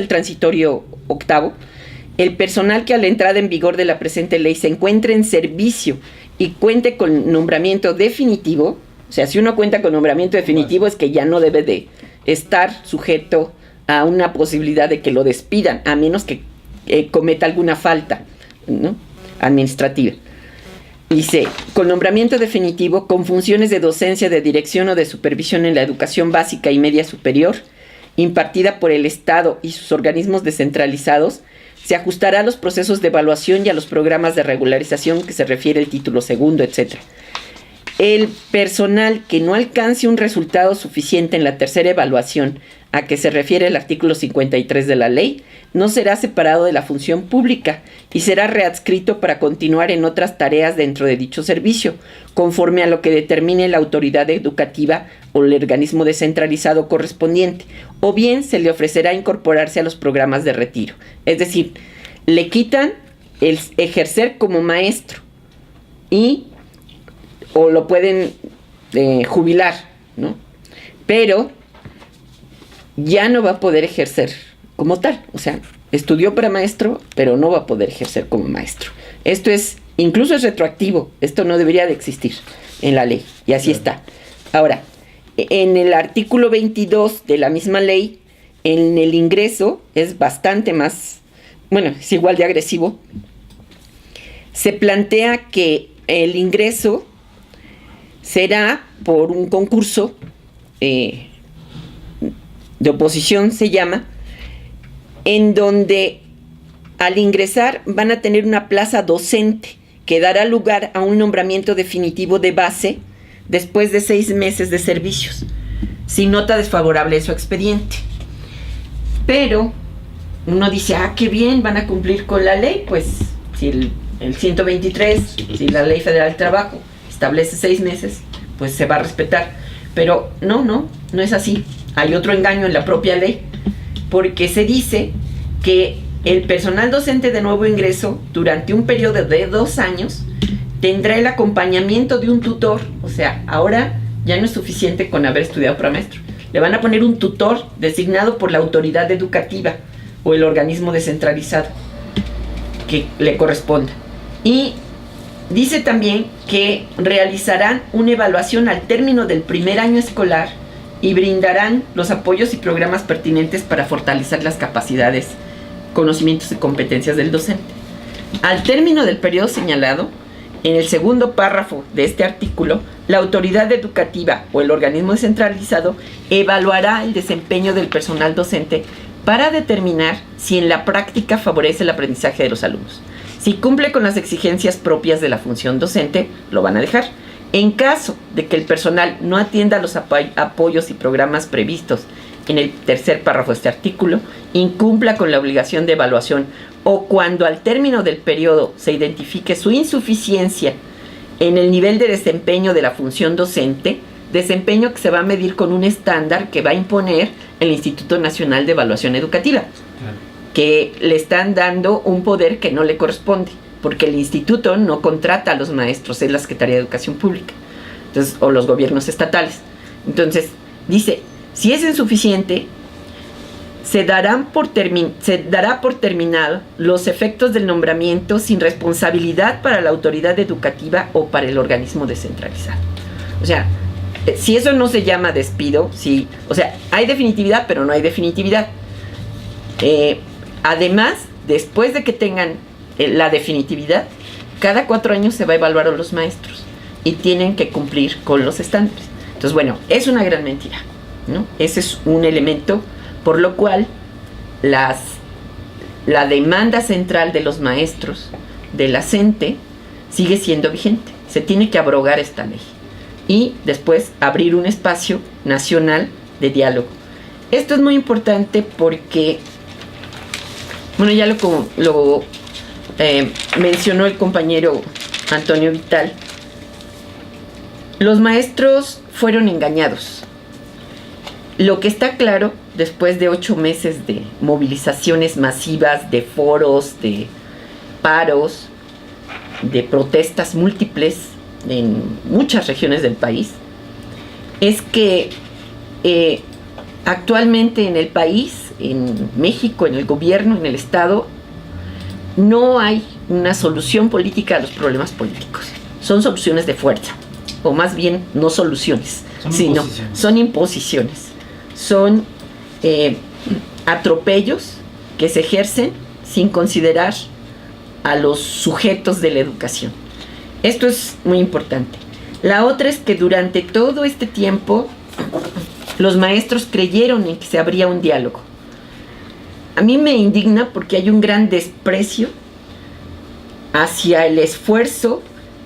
transitorio octavo, el personal que a la entrada en vigor de la presente ley se encuentre en servicio y cuente con nombramiento definitivo. O sea, si uno cuenta con nombramiento definitivo, es que ya no debe de estar sujeto a una posibilidad de que lo despidan, a menos que cometa alguna falta, ¿no?, administrativa. Dice, con nombramiento definitivo, con funciones de docencia, de dirección o de supervisión en la educación básica y media superior, impartida por el Estado y sus organismos descentralizados, se ajustará a los procesos de evaluación y a los programas de regularización que se refiere el título segundo, etc. El personal que no alcance un resultado suficiente en la tercera evaluación a que se refiere el artículo 53 de la ley, no será separado de la función pública y será readscrito para continuar en otras tareas dentro de dicho servicio, conforme a lo que determine la autoridad educativa o el organismo descentralizado correspondiente, o bien se le ofrecerá incorporarse a los programas de retiro. Es decir, le quitan el ejercer como maestro o lo pueden jubilar, ¿no? Pero ya no va a poder ejercer como tal. O sea, estudió para maestro, pero no va a poder ejercer como maestro. Esto incluso es retroactivo. Esto no debería de existir en la ley. Y así está. Ahora, en el artículo 22 de la misma ley, en el ingreso es bastante más, bueno, es igual de agresivo. Se plantea que el ingreso será por un concurso de oposición, se llama, en donde al ingresar van a tener una plaza docente que dará lugar a un nombramiento definitivo de base después de 6 meses de servicios, sin nota desfavorable de su expediente. Pero uno dice, qué bien, van a cumplir con la ley, pues si el 123, si la Ley Federal del Trabajo establece 6 meses, pues se va a respetar. Pero no es así. Hay otro engaño en la propia ley, porque se dice que el personal docente de nuevo ingreso, durante un periodo de 2 años, tendrá el acompañamiento de un tutor. O sea, ahora ya no es suficiente con haber estudiado para maestro. Le van a poner un tutor designado por la autoridad educativa o el organismo descentralizado que le corresponda. Y dice también que realizarán una evaluación al término del primer año escolar y brindarán los apoyos y programas pertinentes para fortalecer las capacidades, conocimientos y competencias del docente. Al término del periodo señalado, en el segundo párrafo de este artículo, la autoridad educativa o el organismo descentralizado evaluará el desempeño del personal docente para determinar si en la práctica favorece el aprendizaje de los alumnos. Si cumple con las exigencias propias de la función docente, lo van a dejar. En caso de que el personal no atienda los apoyos y programas previstos en el tercer párrafo de este artículo, incumpla con la obligación de evaluación o cuando al término del periodo se identifique su insuficiencia en el nivel de desempeño de la función docente, desempeño que se va a medir con un estándar que va a imponer el Instituto Nacional de Evaluación Educativa, que le están dando un poder que no le corresponde, porque el instituto no contrata a los maestros, es la Secretaría de Educación Pública, entonces, o los gobiernos estatales. Entonces, dice, si es insuficiente, se dará por terminado los efectos del nombramiento sin responsabilidad para la autoridad educativa o para el organismo descentralizado. O sea, si eso no se llama despido, o sea, hay definitividad, pero no hay definitividad. Además, después de que tengan la definitividad, cada 4 años se va a evaluar a los maestros y tienen que cumplir con los estándares. Entonces, bueno, es una gran mentira, ¿no? Ese es un elemento por lo cual la demanda central de los maestros de la CENTE sigue siendo vigente. Se tiene que abrogar esta ley y después abrir un espacio nacional de diálogo. Esto es muy importante porque, bueno, ya lo mencionó el compañero Antonio Vital. Los maestros fueron engañados. Lo que está claro, después de 8 meses de movilizaciones masivas, de foros, de paros, de protestas múltiples en muchas regiones del país, es que actualmente en el país, en México, en el gobierno, en el Estado, no hay una solución política a los problemas políticos. Son soluciones de fuerza, o más bien no soluciones, sino son imposiciones. Son atropellos que se ejercen sin considerar a los sujetos de la educación. Esto es muy importante. La otra es que durante todo este tiempo los maestros creyeron en que se abría un diálogo. A mí me indigna porque hay un gran desprecio hacia el esfuerzo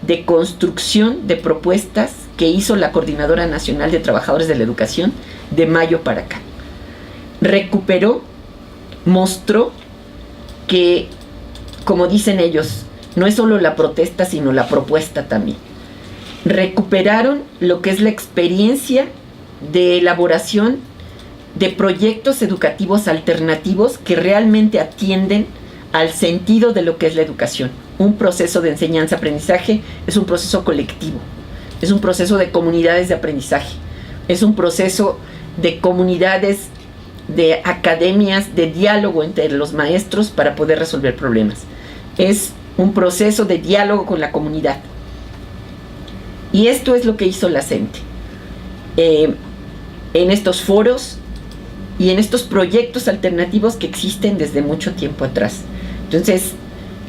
de construcción de propuestas que hizo la Coordinadora Nacional de Trabajadores de la Educación de mayo para acá. Recuperó, mostró que, como dicen ellos, no es solo la protesta, sino la propuesta también. Recuperaron lo que es la experiencia de elaboración de proyectos educativos alternativos que realmente atienden al sentido de lo que es la educación. Un proceso de enseñanza-aprendizaje es un proceso colectivo, es un proceso de comunidades de aprendizaje, es un proceso de comunidades, de academias, de diálogo entre los maestros para poder resolver problemas. Es un proceso de diálogo con la comunidad. Y esto es lo que hizo la CENTE. En estos foros y en estos proyectos alternativos que existen desde mucho tiempo atrás. Entonces,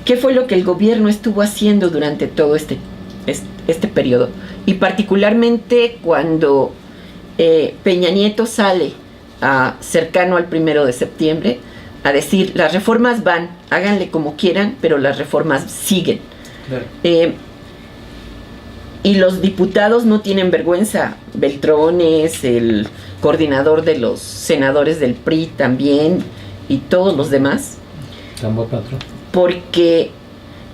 ¿qué fue lo que el gobierno estuvo haciendo durante todo este periodo? Y particularmente cuando Peña Nieto sale cercano al 1 de septiembre a decir, las reformas van, háganle como quieran, pero las reformas siguen. Claro. Y los diputados no tienen vergüenza. Beltrones, el coordinador de los senadores del PRI también, y todos los demás. Porque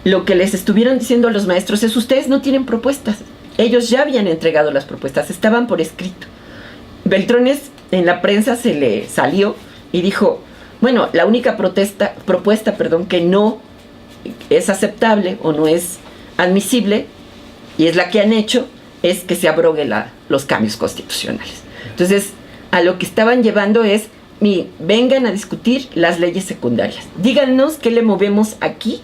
lo que les estuvieron diciendo a los maestros es, ustedes no tienen propuestas. Ellos ya habían entregado las propuestas, estaban por escrito. Beltrones en la prensa se le salió y dijo, bueno, la única propuesta que no es aceptable o no es admisible, y es la que han hecho, es que se abrogue los cambios constitucionales. Entonces, a lo que estaban llevando es, vengan a discutir las leyes secundarias. Díganos qué le movemos aquí,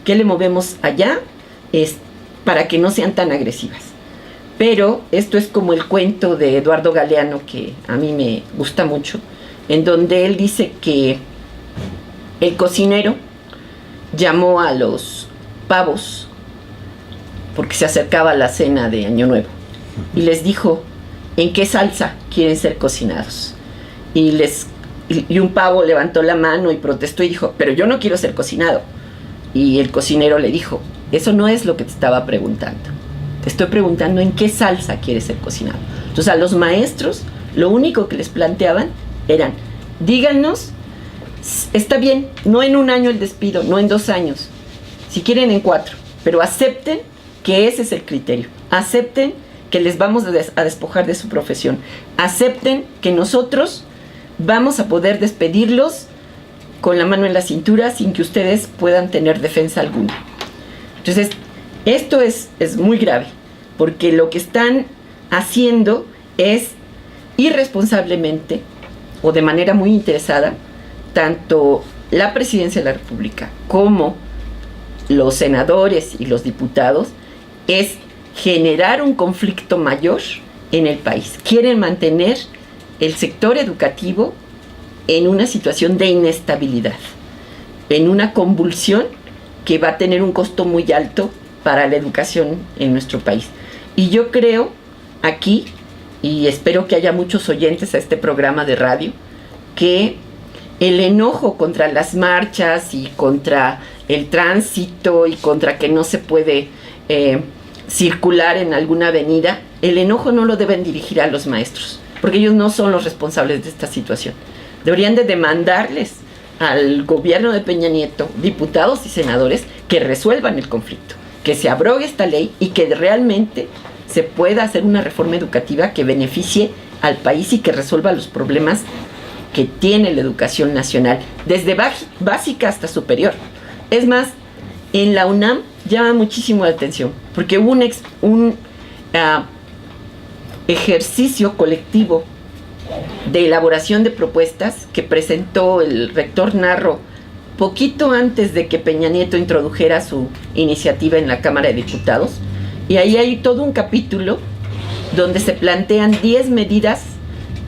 qué le movemos allá, para que no sean tan agresivas. Pero esto es como el cuento de Eduardo Galeano, que a mí me gusta mucho, en donde él dice que el cocinero llamó a los pavos porque se acercaba la cena de Año Nuevo y les dijo, ¿en qué salsa quieren ser cocinados? Y un pavo levantó la mano y protestó y dijo, pero yo no quiero ser cocinado. Y el cocinero le dijo, eso no es lo que te estaba preguntando. Te estoy preguntando en qué salsa quieres ser cocinado. Entonces a los maestros lo único que les planteaban eran, díganos, está bien, no en 1 año el despido, no en 2 años, si quieren en 4, pero acepten que ese es el criterio. Acepten que les vamos a despojar de su profesión. Acepten que nosotros vamos a poder despedirlos con la mano en la cintura sin que ustedes puedan tener defensa alguna. Entonces, esto es muy grave, porque lo que están haciendo es irresponsablemente o de manera muy interesada, tanto la Presidencia de la República como los senadores y los diputados, es generar un conflicto mayor en el país. Quieren mantener el sector educativo en una situación de inestabilidad, en una convulsión que va a tener un costo muy alto para la educación en nuestro país. Y yo creo aquí, y espero que haya muchos oyentes a este programa de radio, que el enojo contra las marchas y contra el tránsito y contra que no se puede circular en alguna avenida, el enojo no lo deben dirigir a los maestros, porque ellos no son los responsables de esta situación. Deberían de demandarles al gobierno de Peña Nieto, diputados y senadores, que resuelvan el conflicto, que se abrogue esta ley y que realmente se pueda hacer una reforma educativa que beneficie al país y que resuelva los problemas que tiene la educación nacional, desde básica hasta superior. Es más, en la UNAM llama muchísimo la atención, porque hubo un ejercicio colectivo de elaboración de propuestas que presentó el rector Narro poquito antes de que Peña Nieto introdujera su iniciativa en la Cámara de Diputados, y ahí hay todo un capítulo donde se plantean 10 medidas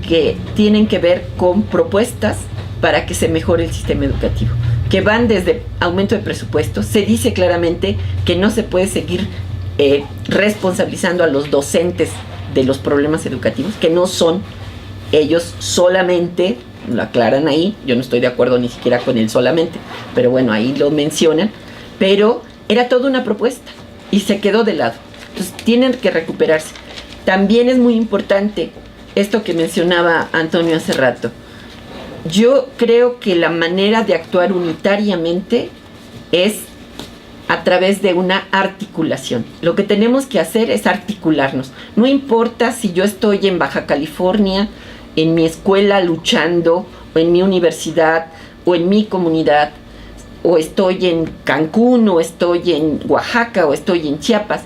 que tienen que ver con propuestas para que se mejore el sistema educativo, que van desde aumento de presupuesto. Se dice claramente que no se puede seguir responsabilizando a los docentes de los problemas educativos, que no son ellos solamente, lo aclaran ahí, yo no estoy de acuerdo ni siquiera con el solamente, pero bueno, ahí lo mencionan, pero era toda una propuesta y se quedó de lado. Entonces tienen que recuperarse. También es muy importante esto que mencionaba Antonio hace rato. Yo creo que la manera de actuar unitariamente es a través de una articulación. Lo que tenemos que hacer es articularnos. No importa si yo estoy en Baja California, en mi escuela luchando, o en mi universidad, o en mi comunidad, o estoy en Cancún, o estoy en Oaxaca, o estoy en Chiapas,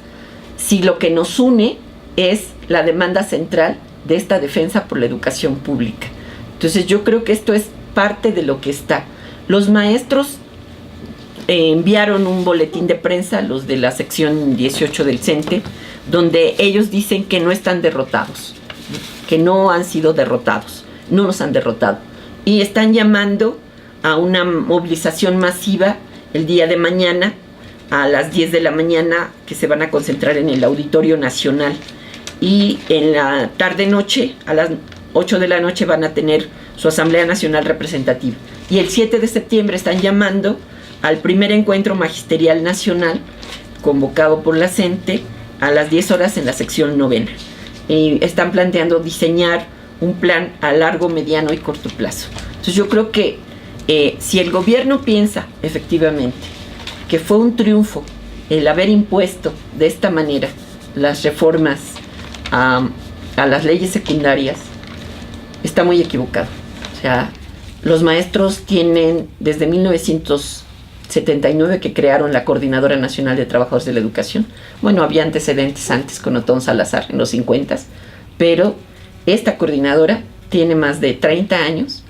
si lo que nos une es la demanda central de esta defensa por la educación pública. Entonces yo creo que esto es parte de lo que está. Los maestros enviaron un boletín de prensa, los de la sección 18 del CENTE, donde ellos dicen que no están derrotados, que no han sido derrotados, no nos han derrotado. Y están llamando a una movilización masiva el día de mañana, a las 10 de la mañana, que se van a concentrar en el Auditorio Nacional. Y en la tarde-noche, a las 8 de la noche, van a tener su Asamblea Nacional Representativa. Y el 7 de septiembre están llamando al primer encuentro magisterial nacional, convocado por la CENTE, a las 10 horas en la sección 9. Y están planteando diseñar un plan a largo, mediano y corto plazo. Entonces yo creo que si el gobierno piensa efectivamente que fue un triunfo el haber impuesto de esta manera las reformas a las leyes secundarias, está muy equivocado. O sea, los maestros tienen desde 1979 que crearon la Coordinadora Nacional de Trabajadores de la Educación. Bueno, había antecedentes antes con Otón Salazar en los 50, pero esta coordinadora tiene más de 30 años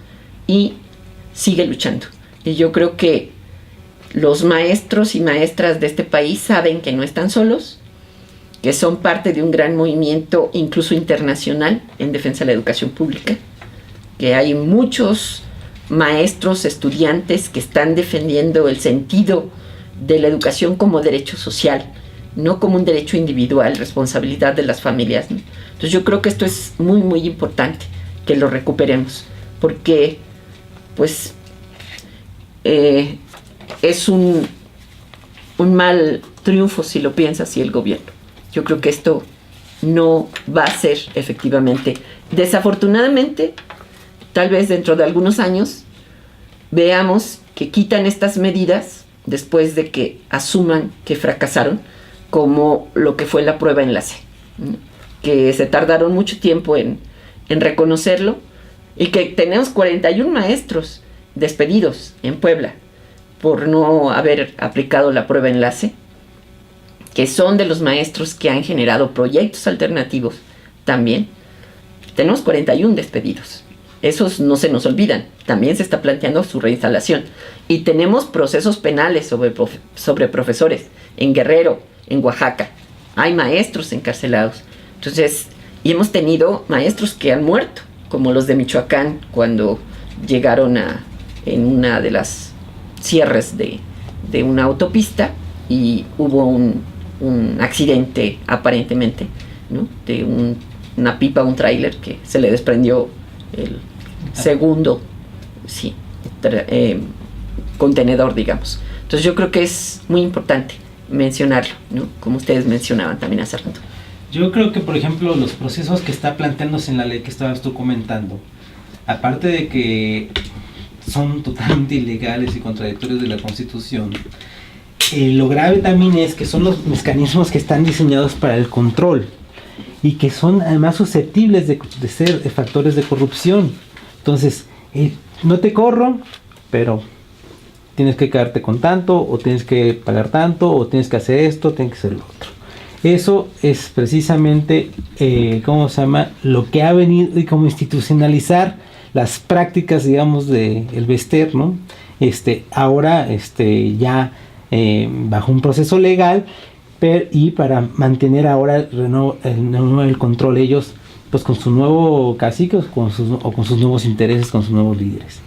y sigue luchando. Y yo creo que los maestros y maestras de este país saben que no están solos, que son parte de un gran movimiento, incluso internacional, en defensa de la educación pública, que hay muchos maestros, estudiantes que están defendiendo el sentido de la educación como derecho social, no como un derecho individual, responsabilidad de las familias, ¿no? Entonces yo creo que esto es muy, muy importante, que lo recuperemos, porque pues es un mal triunfo si lo piensa así el gobierno. Yo creo que esto no va a ser efectivamente. Desafortunadamente, tal vez dentro de algunos años, veamos que quitan estas medidas después de que asuman que fracasaron, como lo que fue la prueba enlace, que se tardaron mucho tiempo en reconocerlo, y que tenemos 41 maestros despedidos en Puebla por no haber aplicado la prueba enlace, que son de los maestros que han generado proyectos alternativos también. Tenemos 41 despedidos. Esos no se nos olvidan. También se está planteando su reinstalación. Y tenemos procesos penales sobre profesores en Guerrero, en Oaxaca. Hay maestros encarcelados. Entonces, y hemos tenido maestros que han muerto, como los de Michoacán, cuando llegaron en una de las cierres de una autopista y hubo un accidente aparentemente, ¿no? De una pipa, un tráiler que se le desprendió el segundo contenedor, digamos. Entonces yo creo que es muy importante mencionarlo, ¿no? Como ustedes mencionaban también hace rato. Yo creo que, por ejemplo, los procesos que está planteándose en la ley que estabas tú comentando, aparte de que son totalmente ilegales y contradictorios de la Constitución, lo grave también es que son los mecanismos que están diseñados para el control y que son además susceptibles de ser factores de corrupción. Entonces, no te corro, pero tienes que quedarte con tanto, o tienes que pagar tanto, o tienes que hacer esto, tienes que hacer lo otro. Eso es precisamente, lo que ha venido y como institucionalizar las prácticas, digamos, del Bester, ¿no? Ahora, ya bajo un proceso legal, y para mantener ahora el control ellos, pues con su nuevo cacique o con sus nuevos intereses, con sus nuevos líderes.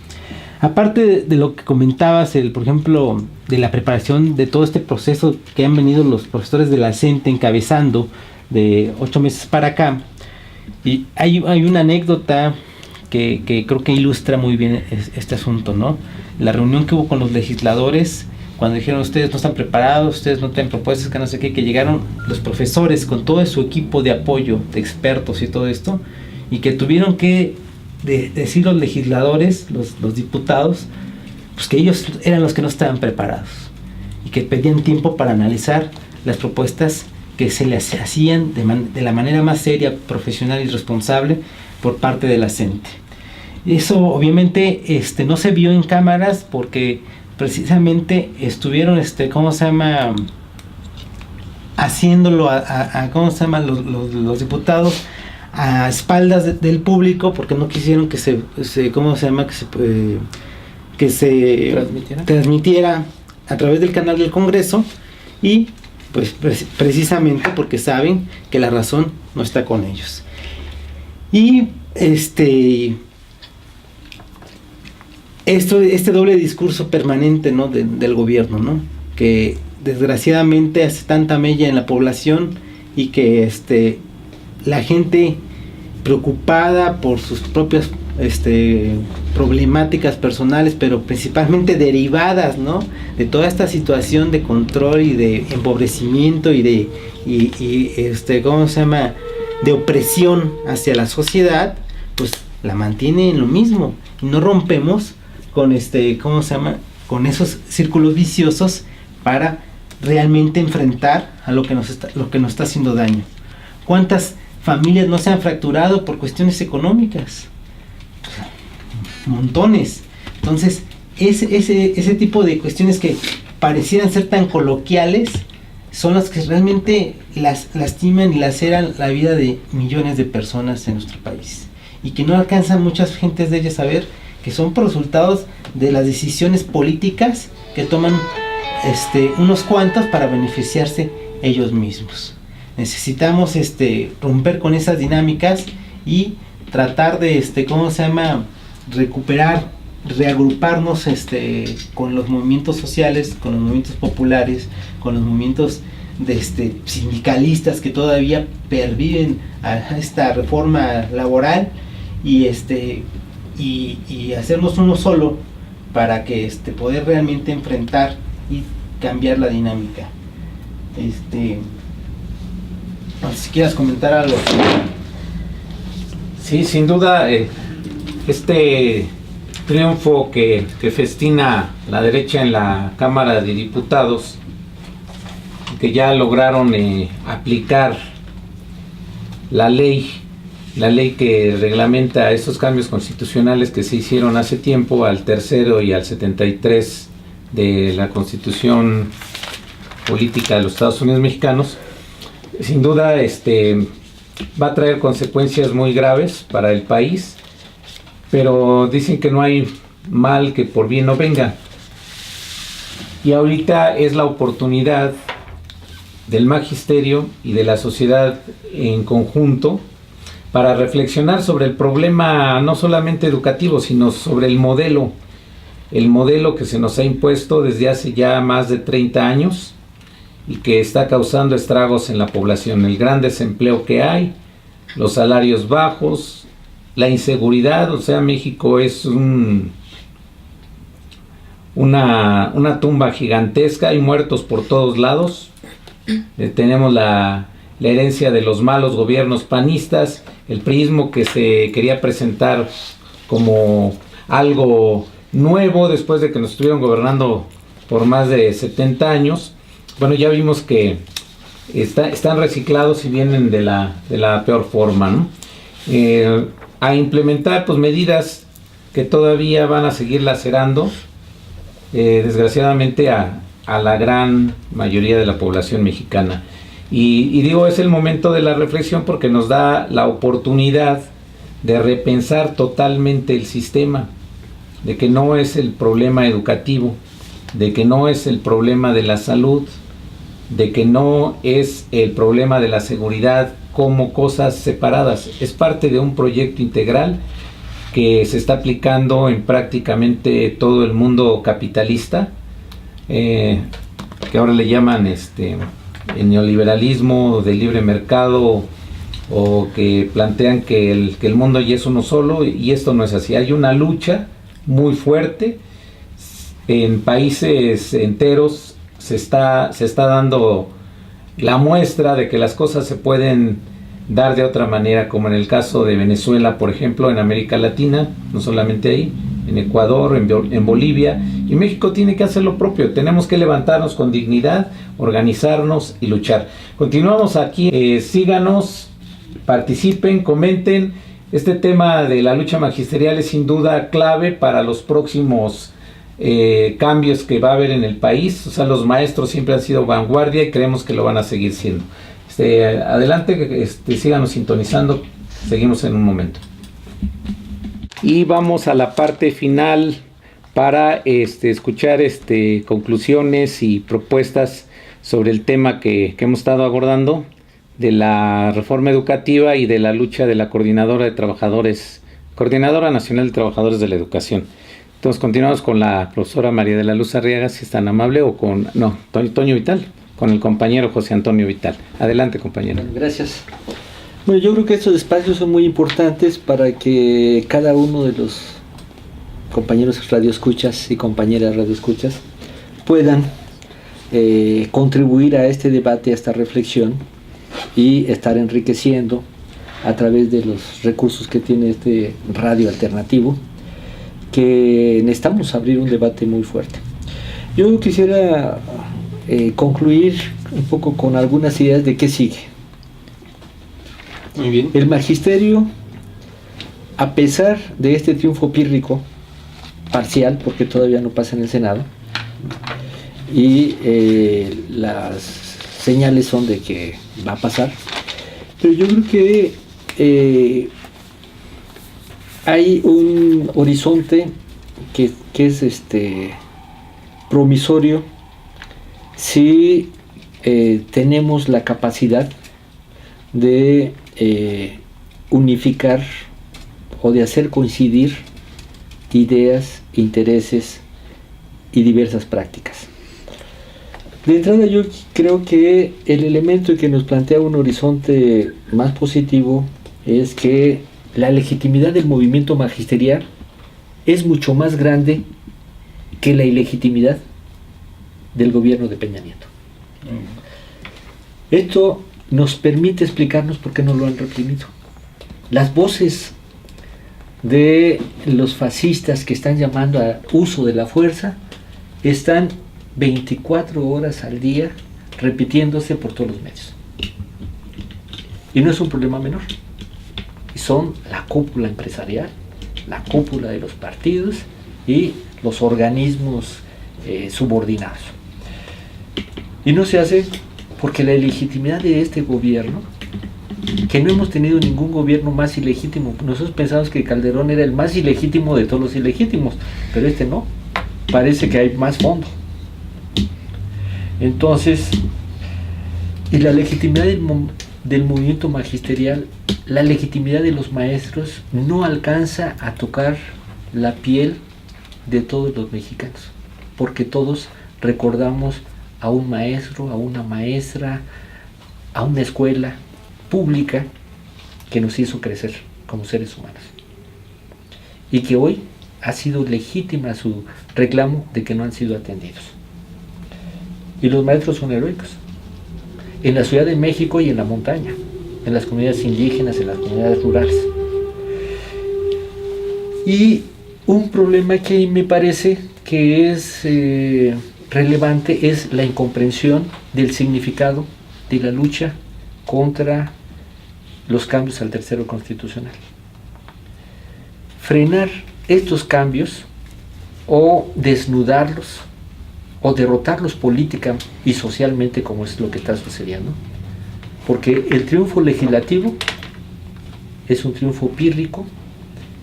Aparte de lo que comentabas, por ejemplo, de la preparación de todo este proceso que han venido los profesores de la CENTE encabezando de 8 meses para acá, y hay una anécdota que creo que ilustra muy bien este asunto, ¿no? La reunión que hubo con los legisladores, cuando dijeron ustedes no están preparados, ustedes no tienen propuestas, que no sé qué, que llegaron los profesores con todo su equipo de apoyo, de expertos y todo esto, y que tuvieron que decir los legisladores, los diputados, pues que ellos eran los que no estaban preparados y que pedían tiempo para analizar las propuestas que se les hacían de la manera más seria, profesional y responsable por parte de la CENTE. Eso obviamente no se vio en cámaras porque precisamente estuvieron haciéndolo los diputados a espaldas del público, porque no quisieron que se transmitiera a través del canal del Congreso, y pues precisamente porque saben que la razón no está con ellos. Y este doble discurso permanente, ¿no?, del gobierno, ¿no?, que desgraciadamente hace tanta mella en la población, y que la gente preocupada por sus propias problemáticas personales, pero principalmente derivadas, ¿no?, de toda esta situación de control y de empobrecimiento y de de opresión hacia la sociedad, pues la mantiene en lo mismo, y no rompemos con con esos círculos viciosos para realmente enfrentar a lo que nos está haciendo daño. ¿Cuántas familias no se han fracturado por cuestiones económicas? Montones. Entonces, ese tipo de cuestiones que parecieran ser tan coloquiales son las que realmente lastiman y laceran la vida de millones de personas en nuestro país, y que no alcanzan muchas gentes de ellas a ver que son por resultados de las decisiones políticas que toman unos cuantos para beneficiarse ellos mismos. Necesitamos romper con esas dinámicas y tratar de recuperar, reagruparnos con los movimientos sociales, con los movimientos populares, con los movimientos sindicalistas que todavía perviven a esta reforma laboral, y hacernos uno solo para que poder realmente enfrentar y cambiar la dinámica. No sé si quieras comentar algo. Sí, sin duda, este triunfo que festina la derecha en la Cámara de Diputados, que ya lograron aplicar la ley que reglamenta estos cambios constitucionales que se hicieron hace tiempo, al 3º y al 73 de la Constitución Política de los Estados Unidos Mexicanos, sin duda va a traer consecuencias muy graves para el país, pero dicen que no hay mal que por bien no venga, y ahorita es la oportunidad del magisterio y de la sociedad en conjunto para reflexionar sobre el problema no solamente educativo, sino sobre el modelo que se nos ha impuesto desde hace ya más de 30 años y que está causando estragos en la población. El gran desempleo que hay, los salarios bajos, la inseguridad. O sea, México es una tumba gigantesca, hay muertos por todos lados. Tenemos la herencia de los malos gobiernos panistas, el priismo que se quería presentar como algo nuevo después de que nos estuvieron gobernando por más de 70 años. Bueno, ya vimos que están reciclados y vienen de la peor forma, ¿no? A implementar pues medidas que todavía van a seguir lacerando desgraciadamente a la gran mayoría de la población mexicana. Y digo, es el momento de la reflexión porque nos da la oportunidad de repensar totalmente el sistema, de que no es el problema educativo, de que no es el problema de la salud, de que no es el problema de la seguridad como cosas separadas. Es parte de un proyecto integral que se está aplicando en prácticamente todo el mundo capitalista, que ahora le llaman el neoliberalismo de libre mercado, o que plantean que el mundo ya es uno solo, y esto no es así. Hay una lucha muy fuerte en países enteros. Se está dando la muestra de que las cosas se pueden dar de otra manera, como en el caso de Venezuela, por ejemplo, en América Latina, no solamente ahí, en Ecuador, en Bolivia, y México tiene que hacer lo propio. Tenemos que levantarnos con dignidad, organizarnos y luchar. Continuamos aquí, síganos, participen, comenten. Este tema de la lucha magisterial es sin duda clave para los próximos cambios que va a haber en el país. O sea, los maestros siempre han sido vanguardia y creemos que lo van a seguir siendo. Adelante, síganos sintonizando, seguimos en un momento. Y vamos a la parte final para escuchar conclusiones y propuestas sobre el tema que hemos estado abordando, de la reforma educativa y de la lucha de la Coordinadora Nacional de Trabajadores de la Educación. Entonces continuamos con la profesora María de la Luz Arriaga, si es tan amable, o con Toño Vital, con el compañero José Antonio Vital. Adelante, compañero. Bueno, gracias. Bueno, yo creo que estos espacios son muy importantes para que cada uno de los compañeros radioescuchas y compañeras radioescuchas puedan contribuir a este debate, a esta reflexión, y estar enriqueciendo a través de los recursos que tiene este radio alternativo, que necesitamos abrir un debate muy fuerte. Yo quisiera concluir un poco con algunas ideas de qué sigue. Muy bien. El magisterio, a pesar de este triunfo pírrico, parcial, porque todavía no pasa en el Senado, y las señales son de que va a pasar, pero yo creo que hay un horizonte que es promisorio si tenemos la capacidad de unificar o de hacer coincidir ideas, intereses y diversas prácticas. De entrada, yo creo que el elemento que nos plantea un horizonte más positivo es que la legitimidad del movimiento magisterial es mucho más grande que la ilegitimidad del gobierno de Peña Nieto. Esto nos permite explicarnos por qué no lo han reprimido. Las voces de los fascistas que están llamando al uso de la fuerza están 24 horas al día repitiéndose por todos los medios. Y no es un problema menor. Son la cúpula empresarial, la cúpula de los partidos y los organismos subordinados. Y no se hace porque la ilegitimidad de este gobierno, que no hemos tenido ningún gobierno más ilegítimo. Nosotros pensamos que Calderón era el más ilegítimo de todos los ilegítimos, pero este no. Parece que hay más fondo. Entonces, y la legitimidad del movimiento magisterial, la legitimidad de los maestros no alcanza a tocar la piel de todos los mexicanos, porque todos recordamos a un maestro, a una maestra, a una escuela pública que nos hizo crecer como seres humanos y que hoy ha sido legítima su reclamo de que no han sido atendidos. Y los maestros son heroicos en la Ciudad de México y en la montaña, en las comunidades indígenas, en las comunidades rurales. Y un problema que me parece que es relevante es la incomprensión del significado de la lucha contra los cambios al tercero constitucional. Frenar estos cambios o desnudarlos o derrotarlos política y socialmente, como es lo que está sucediendo, porque el triunfo legislativo es un triunfo pírrico,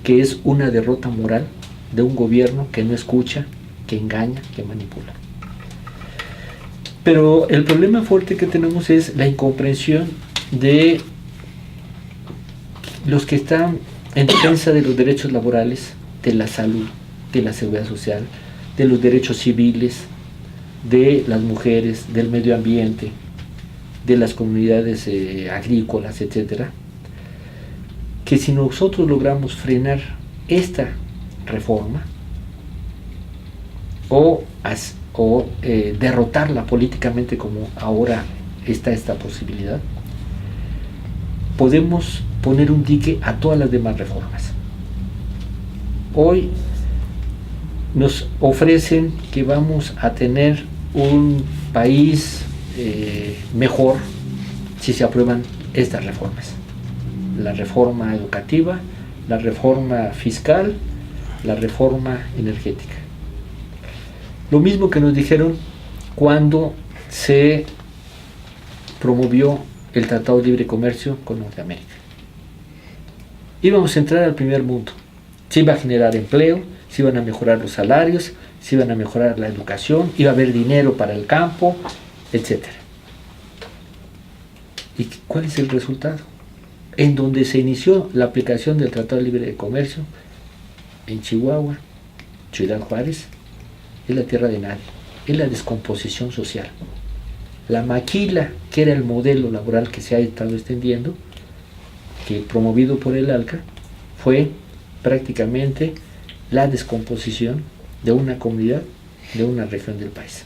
que es una derrota moral de un gobierno que no escucha, que engaña, que manipula. Pero el problema fuerte que tenemos es la incomprensión de los que están en defensa de los derechos laborales, de la salud, de la seguridad social, de los derechos civiles, de las mujeres, del medio ambiente, de las comunidades agrícolas, etcétera, que si nosotros logramos frenar esta reforma o derrotarla políticamente, como ahora está esta posibilidad, podemos poner un dique a todas las demás reformas. Hoy nos ofrecen que vamos a tener un país mejor si se aprueban estas reformas: la reforma educativa, la reforma fiscal, la reforma energética. Lo mismo que nos dijeron cuando se promovió el Tratado de Libre Comercio con Norteamérica. Íbamos a entrar al primer mundo, se iba a generar empleo, se iban a mejorar los salarios, se iban a mejorar la educación, iba a haber dinero para el campo, etc. ¿Y cuál es el resultado? En donde se inició la aplicación del Tratado de Libre Comercio, en Chihuahua, Ciudad Juárez, es la tierra de nadie, es la descomposición social. La maquila, que era el modelo laboral que se ha estado extendiendo, que promovido por el ALCA, fue prácticamente la descomposición de una comunidad, de una región del país.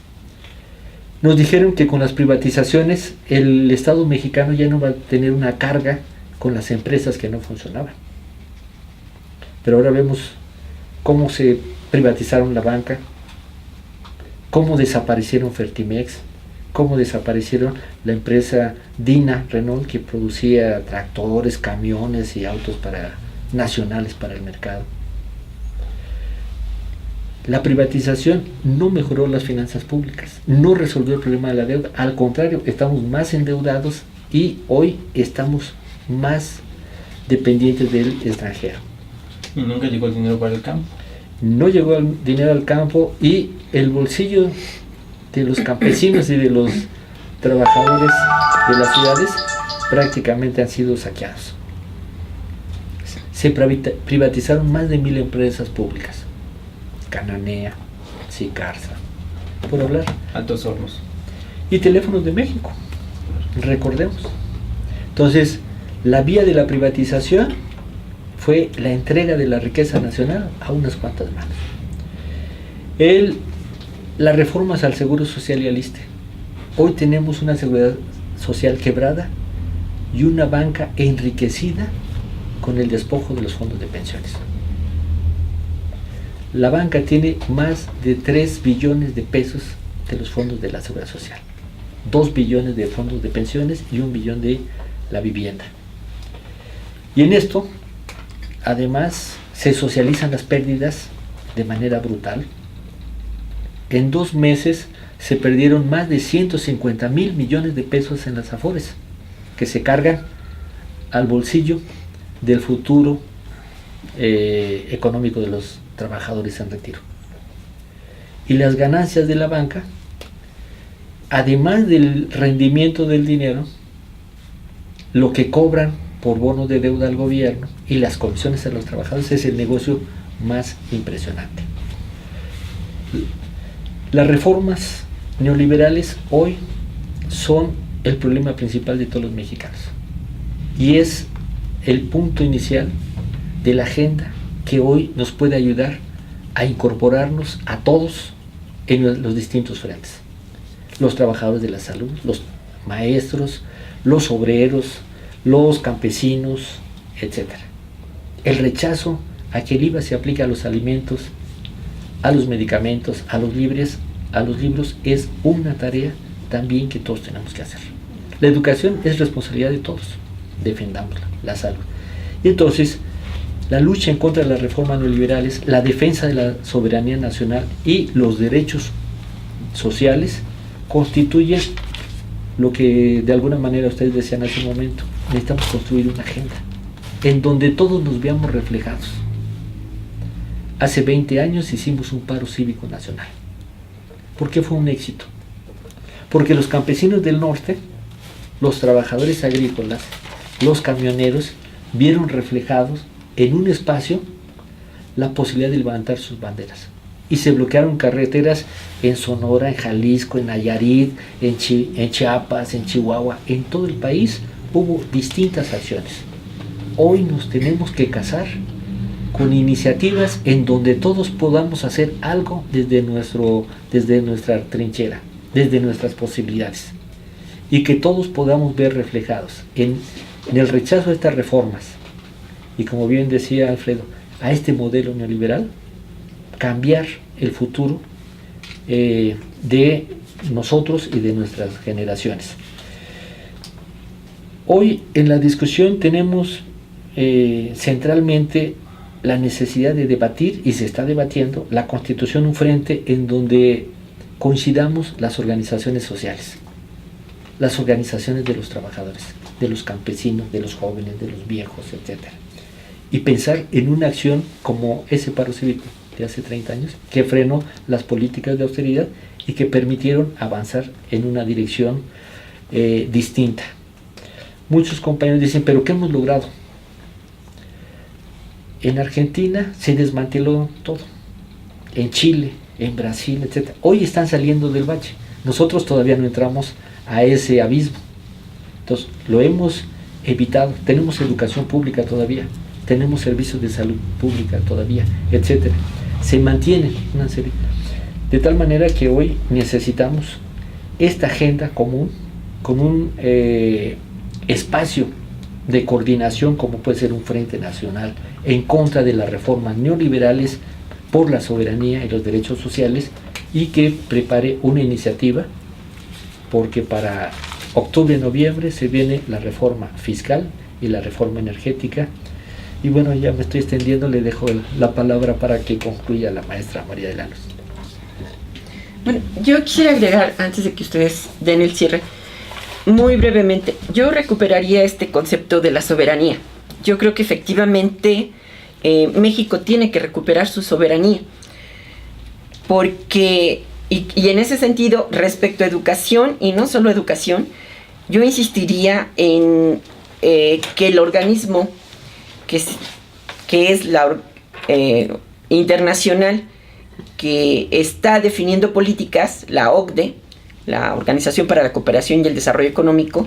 Nos dijeron que con las privatizaciones el Estado mexicano ya no va a tener una carga con las empresas que no funcionaban. Pero ahora vemos cómo se privatizaron la banca, cómo desaparecieron Fertimex, cómo desaparecieron la empresa Dina Renault, que producía tractores, camiones y autos nacionales para el mercado. La privatización no mejoró las finanzas públicas, no resolvió el problema de la deuda, al contrario, estamos más endeudados y hoy estamos más dependientes del extranjero. Y nunca llegó el dinero para el campo. No llegó el dinero al campo y el bolsillo de los campesinos y de los trabajadores de las ciudades prácticamente han sido saqueados. Se privatizaron más de 1,000 empresas públicas. Cananea, Sicarza, por hablar. Altos Hornos. Y Teléfonos de México, recordemos. Entonces, la vía de la privatización fue la entrega de la riqueza nacional a unas cuantas manos. Las reformas al Seguro Social y al ISSSTE. Hoy tenemos una seguridad social quebrada y una banca enriquecida con el despojo de los fondos de pensiones. La banca tiene más de 3 billones de pesos de los fondos de la Seguridad Social, 2 billones de fondos de pensiones y 1 billón de la vivienda. Y en esto, además, se socializan las pérdidas de manera brutal. En 2 meses se perdieron más de 150,000 millones de pesos en las Afores, que se cargan al bolsillo del futuro económico de los trabajadores en retiro. Y las ganancias de la banca, además del rendimiento del dinero, lo que cobran por bonos de deuda al gobierno y las comisiones a los trabajadores es el negocio más impresionante. Las reformas neoliberales hoy son el problema principal de todos los mexicanos y es el punto inicial de la agenda que hoy nos puede ayudar a incorporarnos a todos en los distintos frentes. Los trabajadores de la salud, los maestros, los obreros, los campesinos, etc. El rechazo a que el IVA se aplique a los alimentos, a los medicamentos, a los libros es una tarea también que todos tenemos que hacer. La educación es responsabilidad de todos, defendámosla, la salud. Y entonces, la lucha en contra de las reformas neoliberales, la defensa de la soberanía nacional y los derechos sociales constituyen lo que de alguna manera ustedes decían hace un momento. Necesitamos construir una agenda en donde todos nos veamos reflejados. Hace 20 años hicimos un paro cívico nacional. ¿Por qué fue un éxito? Porque los campesinos del norte, los trabajadores agrícolas, los camioneros, vieron reflejados en un espacio la posibilidad de levantar sus banderas. Y se bloquearon carreteras en Sonora, en Jalisco, en Nayarit, en Chiapas, en Chihuahua, en todo el país hubo distintas acciones. Hoy nos tenemos que casar con iniciativas en donde todos podamos hacer algo desde nuestra trinchera, desde nuestras posibilidades, y que todos podamos ver reflejados en el rechazo a estas reformas, y como bien decía Alfredo, a este modelo neoliberal, cambiar el futuro de nosotros y de nuestras generaciones. Hoy en la discusión tenemos centralmente la necesidad de debatir, y se está debatiendo, la Constitución, un frente en donde coincidamos las organizaciones sociales, las organizaciones de los trabajadores, de los campesinos, de los jóvenes, de los viejos, etc. Y pensar en una acción como ese paro cívico de hace 30 años, que frenó las políticas de austeridad y que permitieron avanzar en una dirección distinta. Muchos compañeros dicen, ¿pero qué hemos logrado? En Argentina se desmanteló todo, en Chile, en Brasil, etc. Hoy están saliendo del bache. Nosotros todavía no entramos a ese abismo. Entonces, lo hemos evitado. Tenemos educación pública todavía, tenemos servicios de salud pública todavía, etc. Se mantiene una serie. De tal manera que hoy necesitamos esta agenda común, con un espacio de coordinación como puede ser un frente nacional en contra de las reformas neoliberales por la soberanía y los derechos sociales, y que prepare una iniciativa, porque para octubre-noviembre se viene la reforma fiscal y la reforma energética. Y bueno, ya me estoy extendiendo, le dejo la palabra para que concluya la maestra María de la Luz. Bueno, yo quisiera agregar, antes de que ustedes den el cierre, muy brevemente, yo recuperaría este concepto de la soberanía. Yo creo que efectivamente México tiene que recuperar su soberanía, porque, y en ese sentido, respecto a educación, y no solo educación, yo insistiría en que el organismo que es la internacional, que está definiendo políticas, la OCDE, la Organización para la Cooperación y el Desarrollo Económico,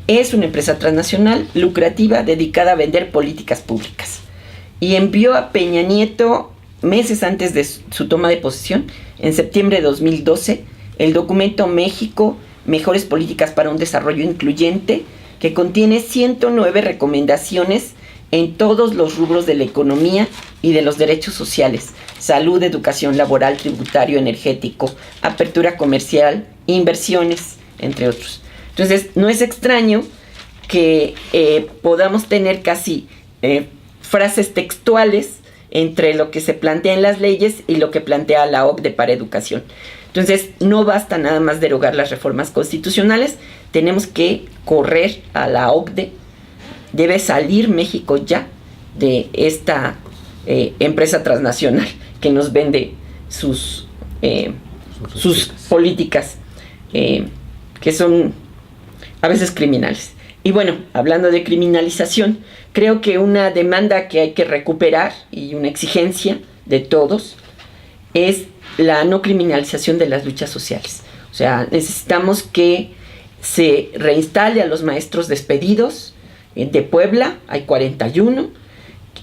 es una empresa transnacional lucrativa dedicada a vender políticas públicas. Y envió a Peña Nieto, meses antes de su toma de posesión, en septiembre de 2012, el documento México, Mejores Políticas para un Desarrollo Incluyente, que contiene 109 recomendaciones en todos los rubros de la economía y de los derechos sociales: salud, educación, laboral, tributario, energético, apertura comercial, inversiones, entre otros. Entonces, no es extraño que podamos tener casi frases textuales entre lo que se plantea en las leyes y lo que plantea la OCDE para educación. Entonces, no basta nada más derogar las reformas constitucionales, tenemos que correr a la OCDE. Debe salir México ya de esta empresa transnacional que nos vende sus políticas, que son a veces criminales. Y bueno, hablando de criminalización, creo que una demanda que hay que recuperar y una exigencia de todos es la no criminalización de las luchas sociales. O sea, necesitamos que se reinstale a los maestros despedidos. De Puebla hay 41,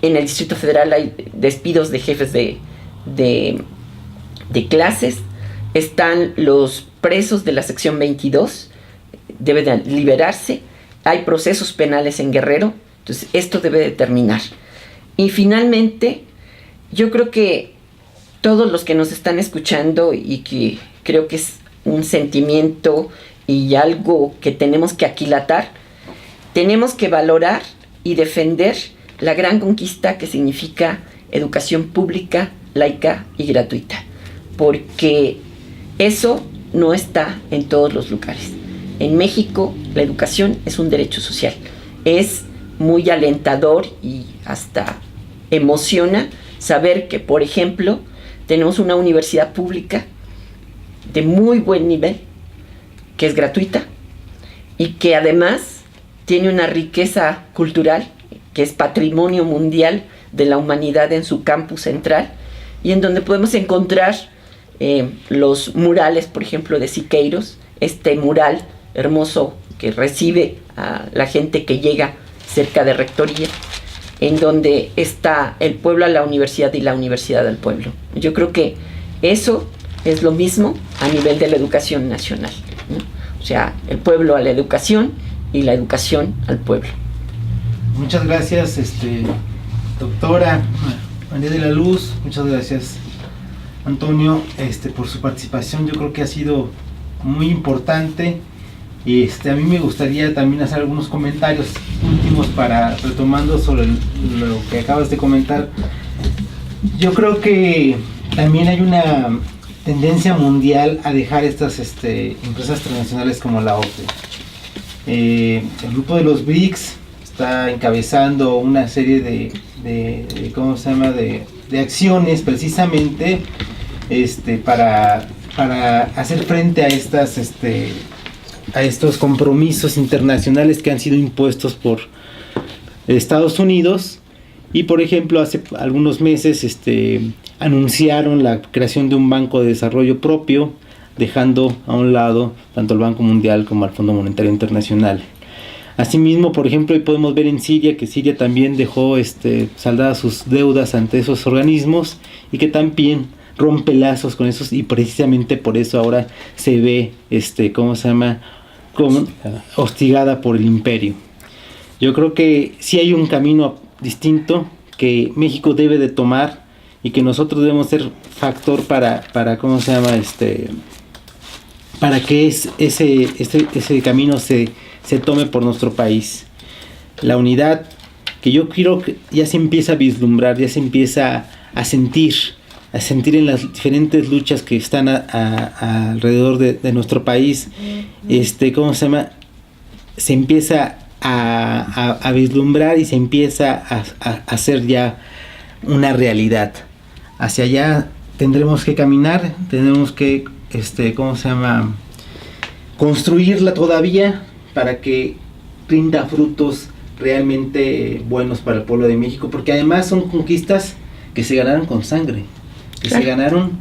en el Distrito Federal hay despidos de jefes de clases, están los presos de la sección 22, deben de liberarse, hay procesos penales en Guerrero, entonces esto debe de terminar. Y finalmente, yo creo que todos los que nos están escuchando, y que creo que es un sentimiento y algo que tenemos que aquilatar, tenemos que valorar y defender la gran conquista que significa educación pública, laica y gratuita, porque eso no está en todos los lugares. En México, la educación es un derecho social. Es muy alentador y hasta emociona saber que, por ejemplo, tenemos una universidad pública de muy buen nivel, que es gratuita y que además tiene una riqueza cultural que es Patrimonio Mundial de la Humanidad en su campus central, y en donde podemos encontrar los murales, por ejemplo, de Siqueiros, este mural hermoso que recibe a la gente que llega cerca de Rectoría, en donde está el pueblo a la universidad y la universidad al pueblo. Yo creo que eso es lo mismo a nivel de la educación nacional, ¿no? O sea, el pueblo a la educación y la educación al pueblo. Muchas gracias, doctora María de la Luz. Muchas gracias, Antonio, por su participación. Yo creo que ha sido muy importante. A mí me gustaría también hacer algunos comentarios últimos retomando sobre lo que acabas de comentar. Yo creo que también hay una tendencia mundial a dejar estas empresas transnacionales como la OPE. El grupo de los BRICS está encabezando una serie de acciones precisamente para hacer frente a estos compromisos internacionales que han sido impuestos por Estados Unidos. Y por ejemplo, hace algunos meses anunciaron la creación de un banco de desarrollo propio, dejando a un lado tanto el Banco Mundial como al Fondo Monetario Internacional. Asimismo, por ejemplo, hoy podemos ver en Siria que Siria también dejó saldadas sus deudas ante esos organismos, y que también rompe lazos con esos, y precisamente por eso ahora se ve como hostigada por el imperio. Yo creo que sí hay un camino distinto que México debe de tomar, y que nosotros debemos ser factor para que ese camino se tome por nuestro país. La unidad que yo quiero que ya se empieza a vislumbrar, ya se empieza a sentir en las diferentes luchas que están alrededor de nuestro país. Se empieza a vislumbrar y se empieza a hacer ya una realidad. Hacia allá tendremos que caminar, tendremos que construirla todavía para que rinda frutos realmente buenos para el pueblo de México, porque además son conquistas que se ganaron con sangre, que se ganaron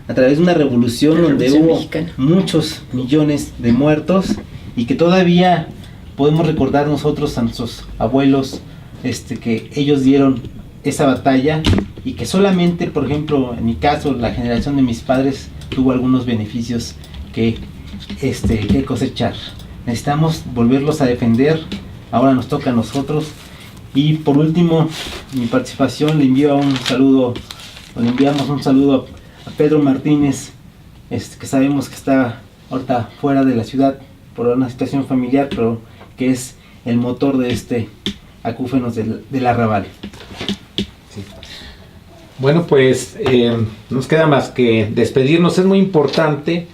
a través de una revolución donde hubo muchos millones de muertos, y que todavía podemos recordar nosotros a nuestros abuelos que ellos dieron esa batalla, y que solamente, por ejemplo, en mi caso, la generación de mis padres tuvo algunos beneficios que cosechar. Necesitamos volverlos a defender. Ahora nos toca a nosotros. Y por último, mi participación, le enviamos un saludo a Pedro Martínez, que sabemos que está ahorita fuera de la ciudad por una situación familiar, pero que es el motor de acúfenos del arrabal. Sí. Bueno, pues nos queda más que despedirnos. Es muy importante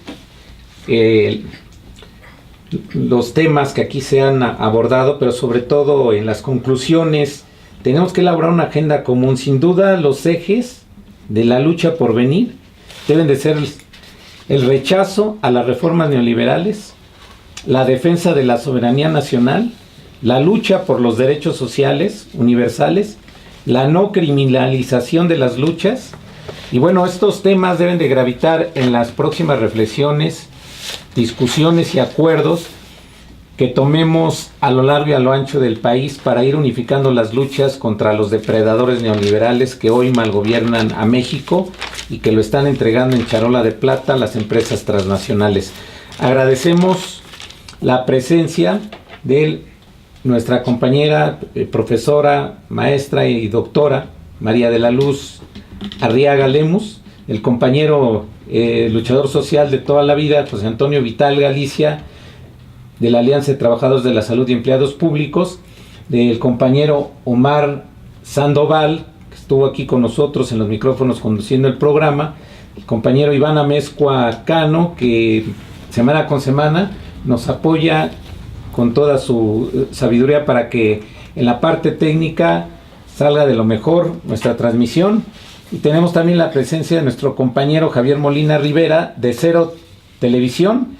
los temas que aquí se han abordado, pero sobre todo en las conclusiones tenemos que elaborar una agenda común. Sin duda, los ejes de la lucha por venir deben de ser el rechazo a las reformas neoliberales, la defensa de la soberanía nacional, la lucha por los derechos sociales universales, la no criminalización de las luchas. Y bueno, estos temas deben de gravitar en las próximas reflexiones, discusiones y acuerdos que tomemos a lo largo y a lo ancho del país para ir unificando las luchas contra los depredadores neoliberales que hoy malgobiernan a México y que lo están entregando en charola de plata a las empresas transnacionales. Agradecemos la presencia de nuestra compañera, profesora, maestra y doctora María de la Luz Arriaga Lemus, el compañero luchador social de toda la vida, José Antonio Vital Galicia, de la Alianza de Trabajadores de la Salud y Empleados Públicos, del compañero Omar Sandoval, que estuvo aquí con nosotros en los micrófonos conduciendo el programa, el compañero Iván Amezcua Cano, que semana con semana nos apoya con toda su sabiduría para que en la parte técnica salga de lo mejor nuestra transmisión. Y tenemos también la presencia de nuestro compañero Javier Molina Rivera de Cero Televisión,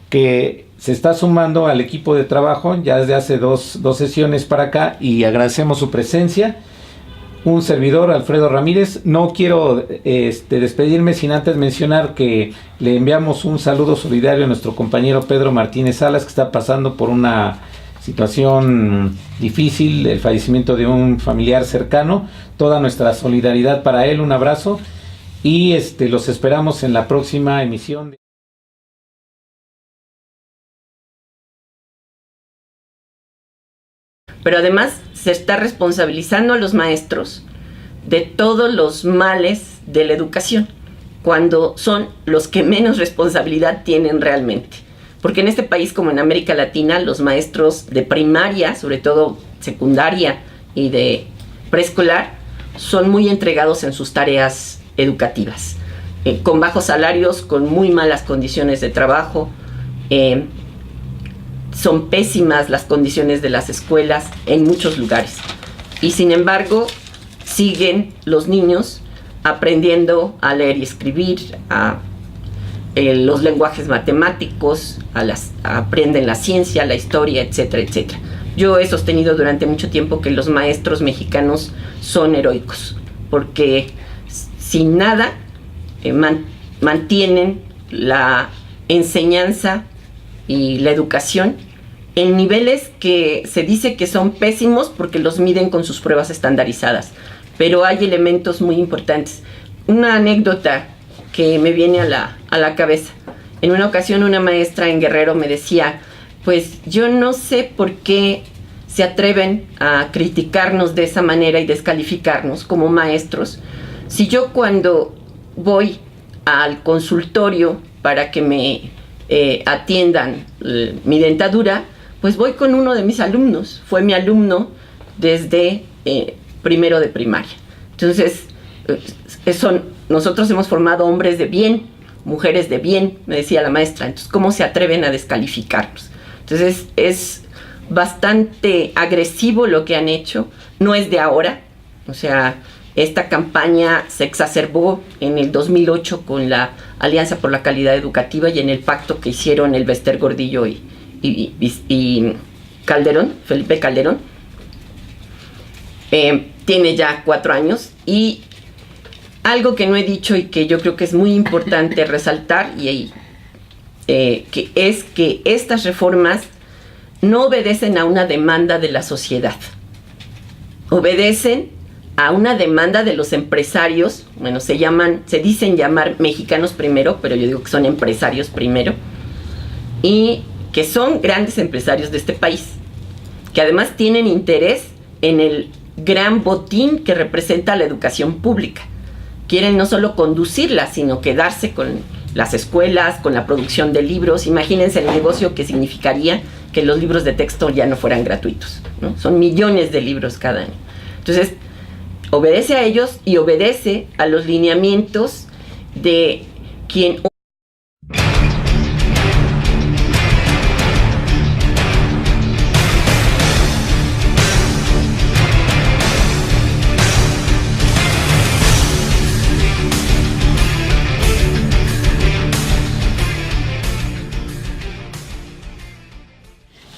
que se está sumando al equipo de trabajo ya desde hace dos sesiones para acá, y agradecemos su presencia. Un servidor, Alfredo Ramírez. No quiero despedirme sin antes mencionar que le enviamos un saludo solidario a nuestro compañero Pedro Martínez Salas, que está pasando por una situación difícil, el fallecimiento de un familiar cercano. Toda nuestra solidaridad para él, un abrazo, y los esperamos en la próxima emisión. Pero además se está responsabilizando a los maestros de todos los males de la educación, cuando son los que menos responsabilidad tienen realmente. Porque en este país, como en América Latina, los maestros de primaria, sobre todo secundaria y de preescolar, son muy entregados en sus tareas educativas, con bajos salarios, con muy malas condiciones de trabajo. Son pésimas las condiciones de las escuelas en muchos lugares. Y sin embargo, siguen los niños aprendiendo a leer y escribir, los lenguajes matemáticos, aprenden la ciencia, la historia, etcétera, etcétera. Yo he sostenido durante mucho tiempo que los maestros mexicanos son heroicos, porque sin nada mantienen la enseñanza y la educación en niveles que se dice que son pésimos porque los miden con sus pruebas estandarizadas. Pero hay elementos muy importantes. Una anécdota que me viene a la cabeza. En una ocasión una maestra en Guerrero me decía, pues yo no sé por qué se atreven a criticarnos de esa manera y descalificarnos como maestros, si yo cuando voy al consultorio para que me atiendan mi dentadura, pues voy con uno de mis alumnos, fue mi alumno desde primero de primaria. Entonces, nosotros hemos formado hombres de bien, mujeres de bien, me decía la maestra. Entonces, ¿cómo se atreven a descalificarnos? Entonces, es bastante agresivo lo que han hecho, no es de ahora. O sea, esta campaña se exacerbó en el 2008 con la Alianza por la Calidad Educativa y en el pacto que hicieron el Bester Gordillo y Calderón, Felipe Calderón. Tiene ya 4 años, y algo que no he dicho y que yo creo que es muy importante resaltar, que es que estas reformas no obedecen a una demanda de la sociedad, obedecen a una demanda de los empresarios. Bueno, se dicen llamar mexicanos primero, pero yo digo que son empresarios primero, y que son grandes empresarios de este país, que además tienen interés en el gran botín que representa la educación pública. Quieren no solo conducirla, sino quedarse con las escuelas, con la producción de libros. Imagínense el negocio que significaría que los libros de texto ya no fueran gratuitos, ¿no? Son millones de libros cada año. Entonces, obedece a ellos y obedece a los lineamientos de quien...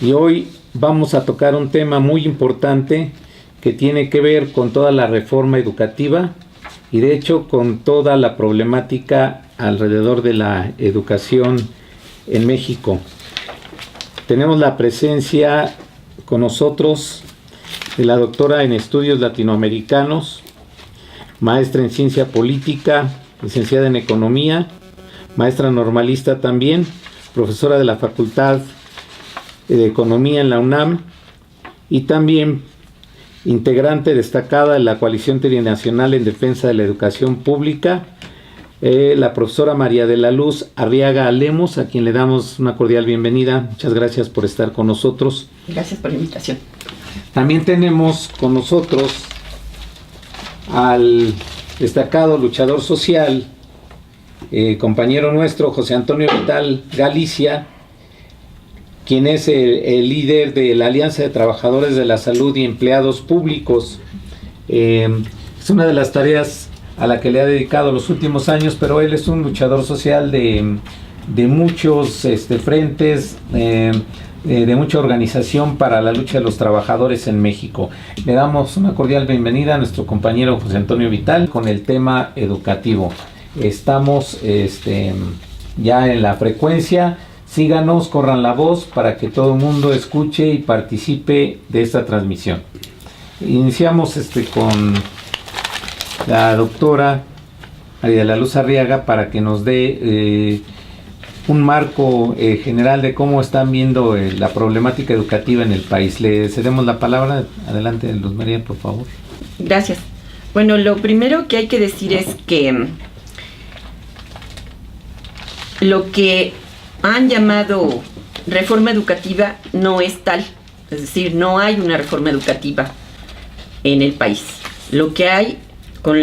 Y hoy vamos a tocar un tema muy importante que tiene que ver con toda la reforma educativa y de hecho con toda la problemática alrededor de la educación en México. Tenemos la presencia con nosotros de la doctora en estudios latinoamericanos, maestra en ciencia política, licenciada en economía, maestra normalista también, profesora de la Facultad de Economía en la UNAM y también integrante destacada de la Coalición Trinacional en Defensa de la Educación Pública, la profesora María de la Luz Arriaga Lemos, a quien le damos una cordial bienvenida. Muchas gracias por estar con nosotros. Gracias por la invitación. También tenemos con nosotros al destacado luchador social, compañero nuestro, José Antonio Vital Galicia, quien es el líder de la Alianza de Trabajadores de la Salud y Empleados Públicos. Es una de las tareas a la que le ha dedicado los últimos años, pero él es un luchador social de de muchos frentes, de mucha organización para la lucha de los trabajadores en México. Le damos una cordial bienvenida a nuestro compañero José Antonio Vital con el tema educativo. Estamos ya en la frecuencia. Síganos, corran la voz para que todo el mundo escuche y participe de esta transmisión. Iniciamos con la doctora María de la Luz Arriaga para que nos dé un marco general de cómo están viendo la problemática educativa en el país. Le cedemos la palabra. Adelante, Luz María, por favor. Gracias. Bueno, lo primero que hay que decir es que lo que han llamado reforma educativa no es tal. Es decir, no hay una reforma educativa en el país. Lo que hay con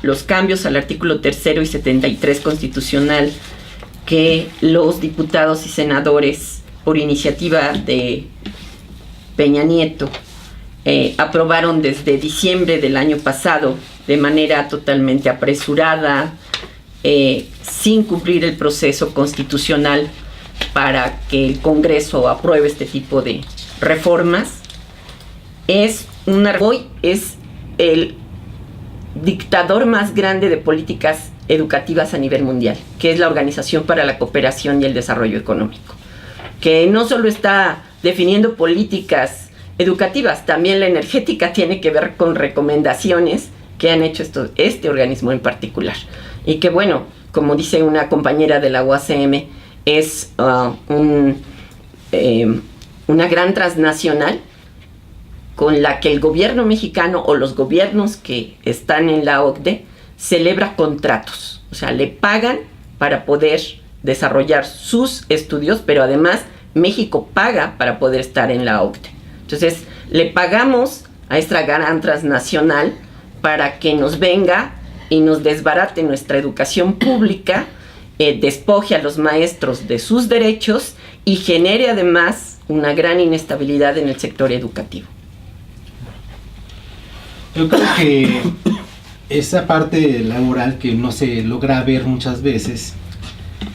los cambios al artículo 3º y 73 constitucional que los diputados y senadores, por iniciativa de Peña Nieto, aprobaron desde diciembre del año pasado de manera totalmente apresurada, sin cumplir el proceso constitucional para que el Congreso apruebe este tipo de reformas, hoy es el dictador más grande de políticas educativas a nivel mundial, que es la Organización para la Cooperación y el Desarrollo Económico, que no solo está definiendo políticas educativas, también la energética tiene que ver con recomendaciones que han hecho este organismo en particular. Y que bueno, como dice una compañera de la UACM, es una gran transnacional con la que el gobierno mexicano o los gobiernos que están en la OCDE celebra contratos. O sea, le pagan para poder desarrollar sus estudios, pero además México paga para poder estar en la OCDE. Entonces, le pagamos a esta gran transnacional para que nos venga y nos desbarate nuestra educación pública, despoje a los maestros de sus derechos y genere además una gran inestabilidad en el sector educativo. Yo creo que esa parte laboral que no se logra ver muchas veces,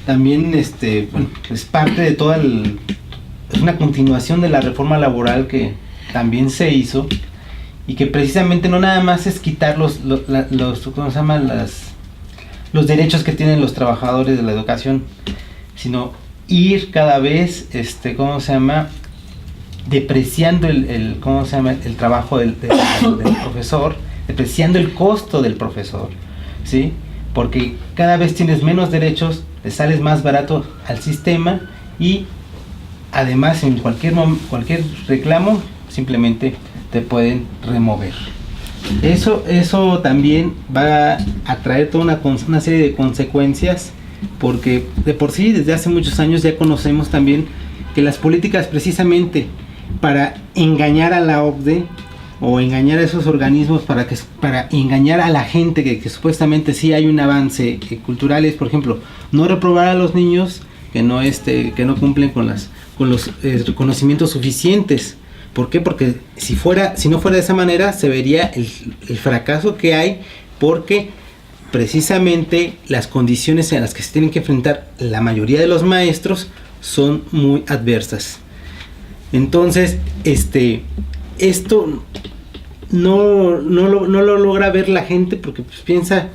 también es parte de toda es una continuación de la reforma laboral que también se hizo y que precisamente no nada más es quitar los derechos que tienen los trabajadores de la educación, sino ir cada vez, depreciando el trabajo del profesor, depreciando el costo del profesor, ¿sí? Porque cada vez tienes menos derechos, le sales más barato al sistema y además en cualquier reclamo simplemente te pueden remover. Eso también va a traer toda una serie de consecuencias, porque de por sí desde hace muchos años ya conocemos también que las políticas precisamente para engañar a la OCDE o engañar a esos organismos para engañar a la gente que supuestamente sí hay un avance cultural es, por ejemplo, no reprobar a los niños que no cumplen con los conocimientos suficientes. ¿Por qué? Porque si no fuera de esa manera se vería el fracaso que hay, porque precisamente las condiciones en las que se tienen que enfrentar la mayoría de los maestros son muy adversas. Entonces, esto no lo logra ver la gente porque pues, piensa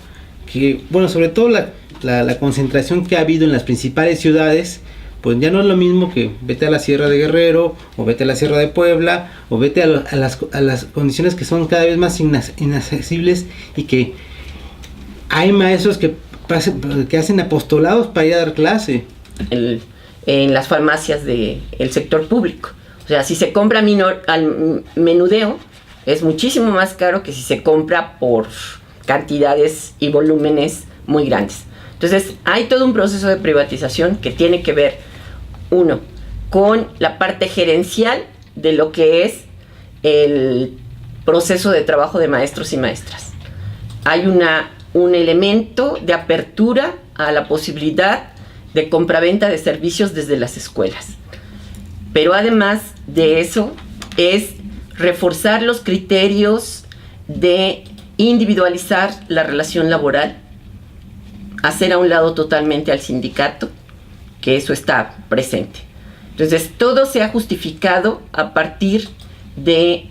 que, bueno, sobre todo la concentración que ha habido en las principales ciudades, pues ya no es lo mismo que vete a la Sierra de Guerrero, o vete a la Sierra de Puebla, o vete a las condiciones que son cada vez más inaccesibles y que hay maestros que hacen apostolados para ir a dar clase. En las farmacias del sector público. O sea, si se compra al menudeo, es muchísimo más caro que si se compra por cantidades y volúmenes muy grandes. Entonces, hay todo un proceso de privatización que tiene que ver, uno, con la parte gerencial de lo que es el proceso de trabajo de maestros y maestras. Hay un elemento de apertura a la posibilidad de compraventa de servicios desde las escuelas. Pero además de eso, es reforzar los criterios de individualizar la relación laboral, hacer a un lado totalmente al sindicato, que eso está presente. Entonces, todo se ha justificado a partir de,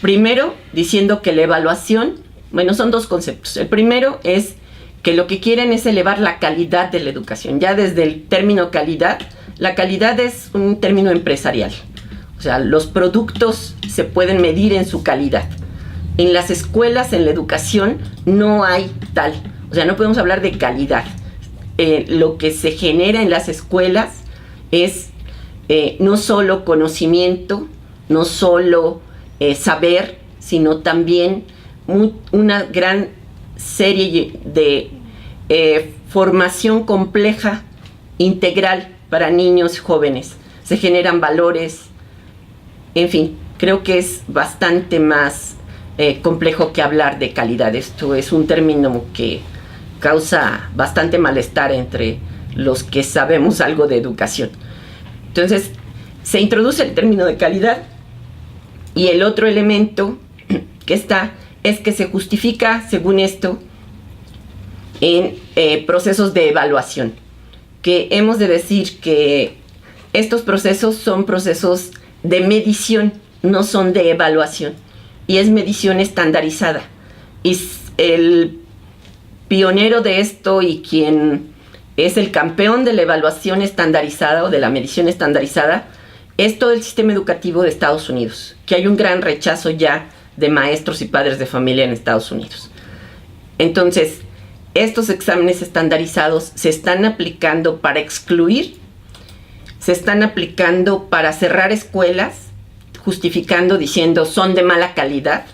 primero, diciendo que la evaluación, bueno, son dos conceptos. El primero es que lo que quieren es elevar la calidad de la educación. Ya desde el término calidad, la calidad es un término empresarial. O sea, los productos se pueden medir en su calidad. En las escuelas, en la educación, no hay tal. O sea, no podemos hablar de calidad. Lo que se genera en las escuelas es no solo conocimiento, no solo saber, sino también una gran serie de formación compleja, integral para niños jóvenes. Se generan valores, en fin, creo que es bastante más complejo que hablar de calidad. Esto es un término que causa bastante malestar entre los que sabemos algo de educación. Entonces, se introduce el término de calidad y el otro elemento que está es que se justifica, según esto, en procesos de evaluación, que hemos de decir que estos procesos son procesos de medición, no son de evaluación, y es medición estandarizada. Y el pionero de esto y quien es el campeón de la evaluación estandarizada o de la medición estandarizada es todo el sistema educativo de Estados Unidos, que hay un gran rechazo ya de maestros y padres de familia en Estados Unidos. Entonces, estos exámenes estandarizados se están aplicando para excluir, se están aplicando para cerrar escuelas, justificando, diciendo son de mala calidad,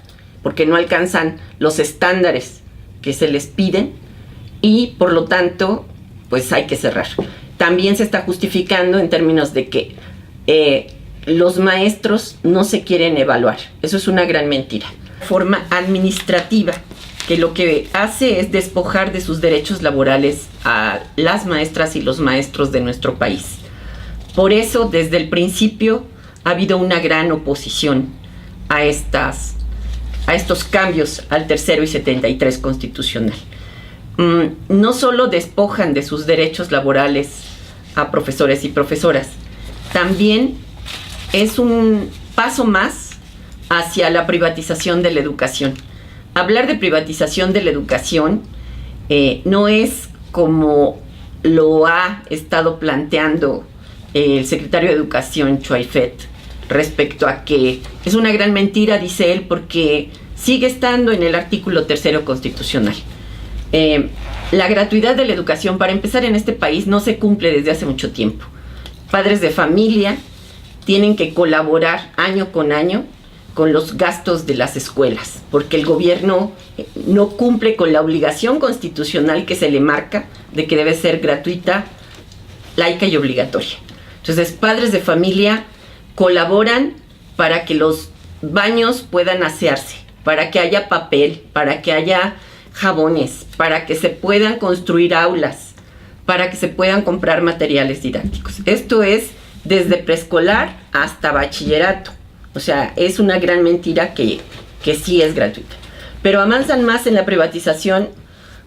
porque no alcanzan los estándares que se les piden y por lo tanto pues hay que cerrar. También se está justificando en términos de que los maestros no se quieren evaluar. Eso es una gran mentira. Forma administrativa, que lo que hace es despojar de sus derechos laborales a las maestras y los maestros de nuestro país. Por eso, desde el principio, ha habido una gran oposición a estos cambios al tercero y 73 constitucional. No solo despojan de sus derechos laborales a profesores y profesoras, también es un paso más hacia la privatización de la educación. Hablar de privatización de la educación no es como lo ha estado planteando el secretario de Educación, Chuy Fett, respecto a que es una gran mentira, dice él, porque sigue estando en el artículo 3 constitucional. La gratuidad de la educación, para empezar, en este país no se cumple desde hace mucho tiempo. Padres de familia tienen que colaborar año con año con los gastos de las escuelas, porque el gobierno no cumple con la obligación constitucional que se le marca de que debe ser gratuita, laica y obligatoria. Entonces, padres de familia colaboran para que los baños puedan asearse, para que haya papel, para que haya jabones, para que se puedan construir aulas, para que se puedan comprar materiales didácticos. Esto es desde preescolar hasta bachillerato. O sea, es una gran mentira que sí es gratuita. Pero avanzan más en la privatización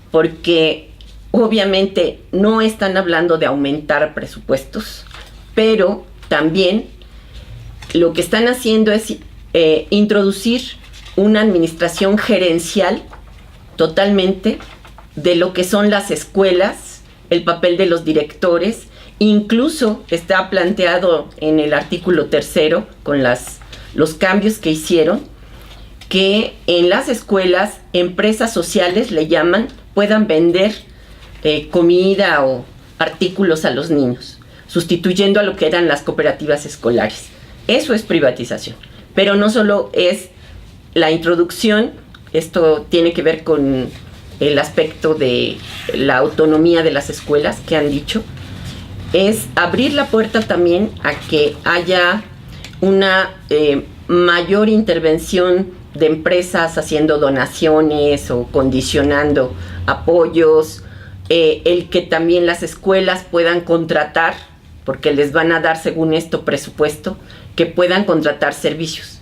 porque obviamente no están hablando de aumentar presupuestos, pero también lo que están haciendo es introducir una administración gerencial totalmente de lo que son las escuelas, el papel de los directores. Incluso está planteado en el artículo 3 con los cambios que hicieron, que en las escuelas, empresas sociales le llaman, puedan vender comida o artículos a los niños, sustituyendo a lo que eran las cooperativas escolares. Eso es privatización. Pero no solo es la introducción, esto tiene que ver con el aspecto de la autonomía de las escuelas que han dicho, es abrir la puerta también a que haya una mayor intervención de empresas haciendo donaciones o condicionando apoyos, el que también las escuelas puedan contratar, porque les van a dar según esto presupuesto, que puedan contratar servicios.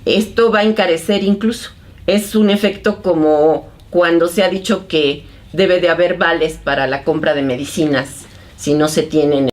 Esto va a encarecer incluso. Es un efecto como cuando se ha dicho que debe de haber vales para la compra de medicinas si no se tienen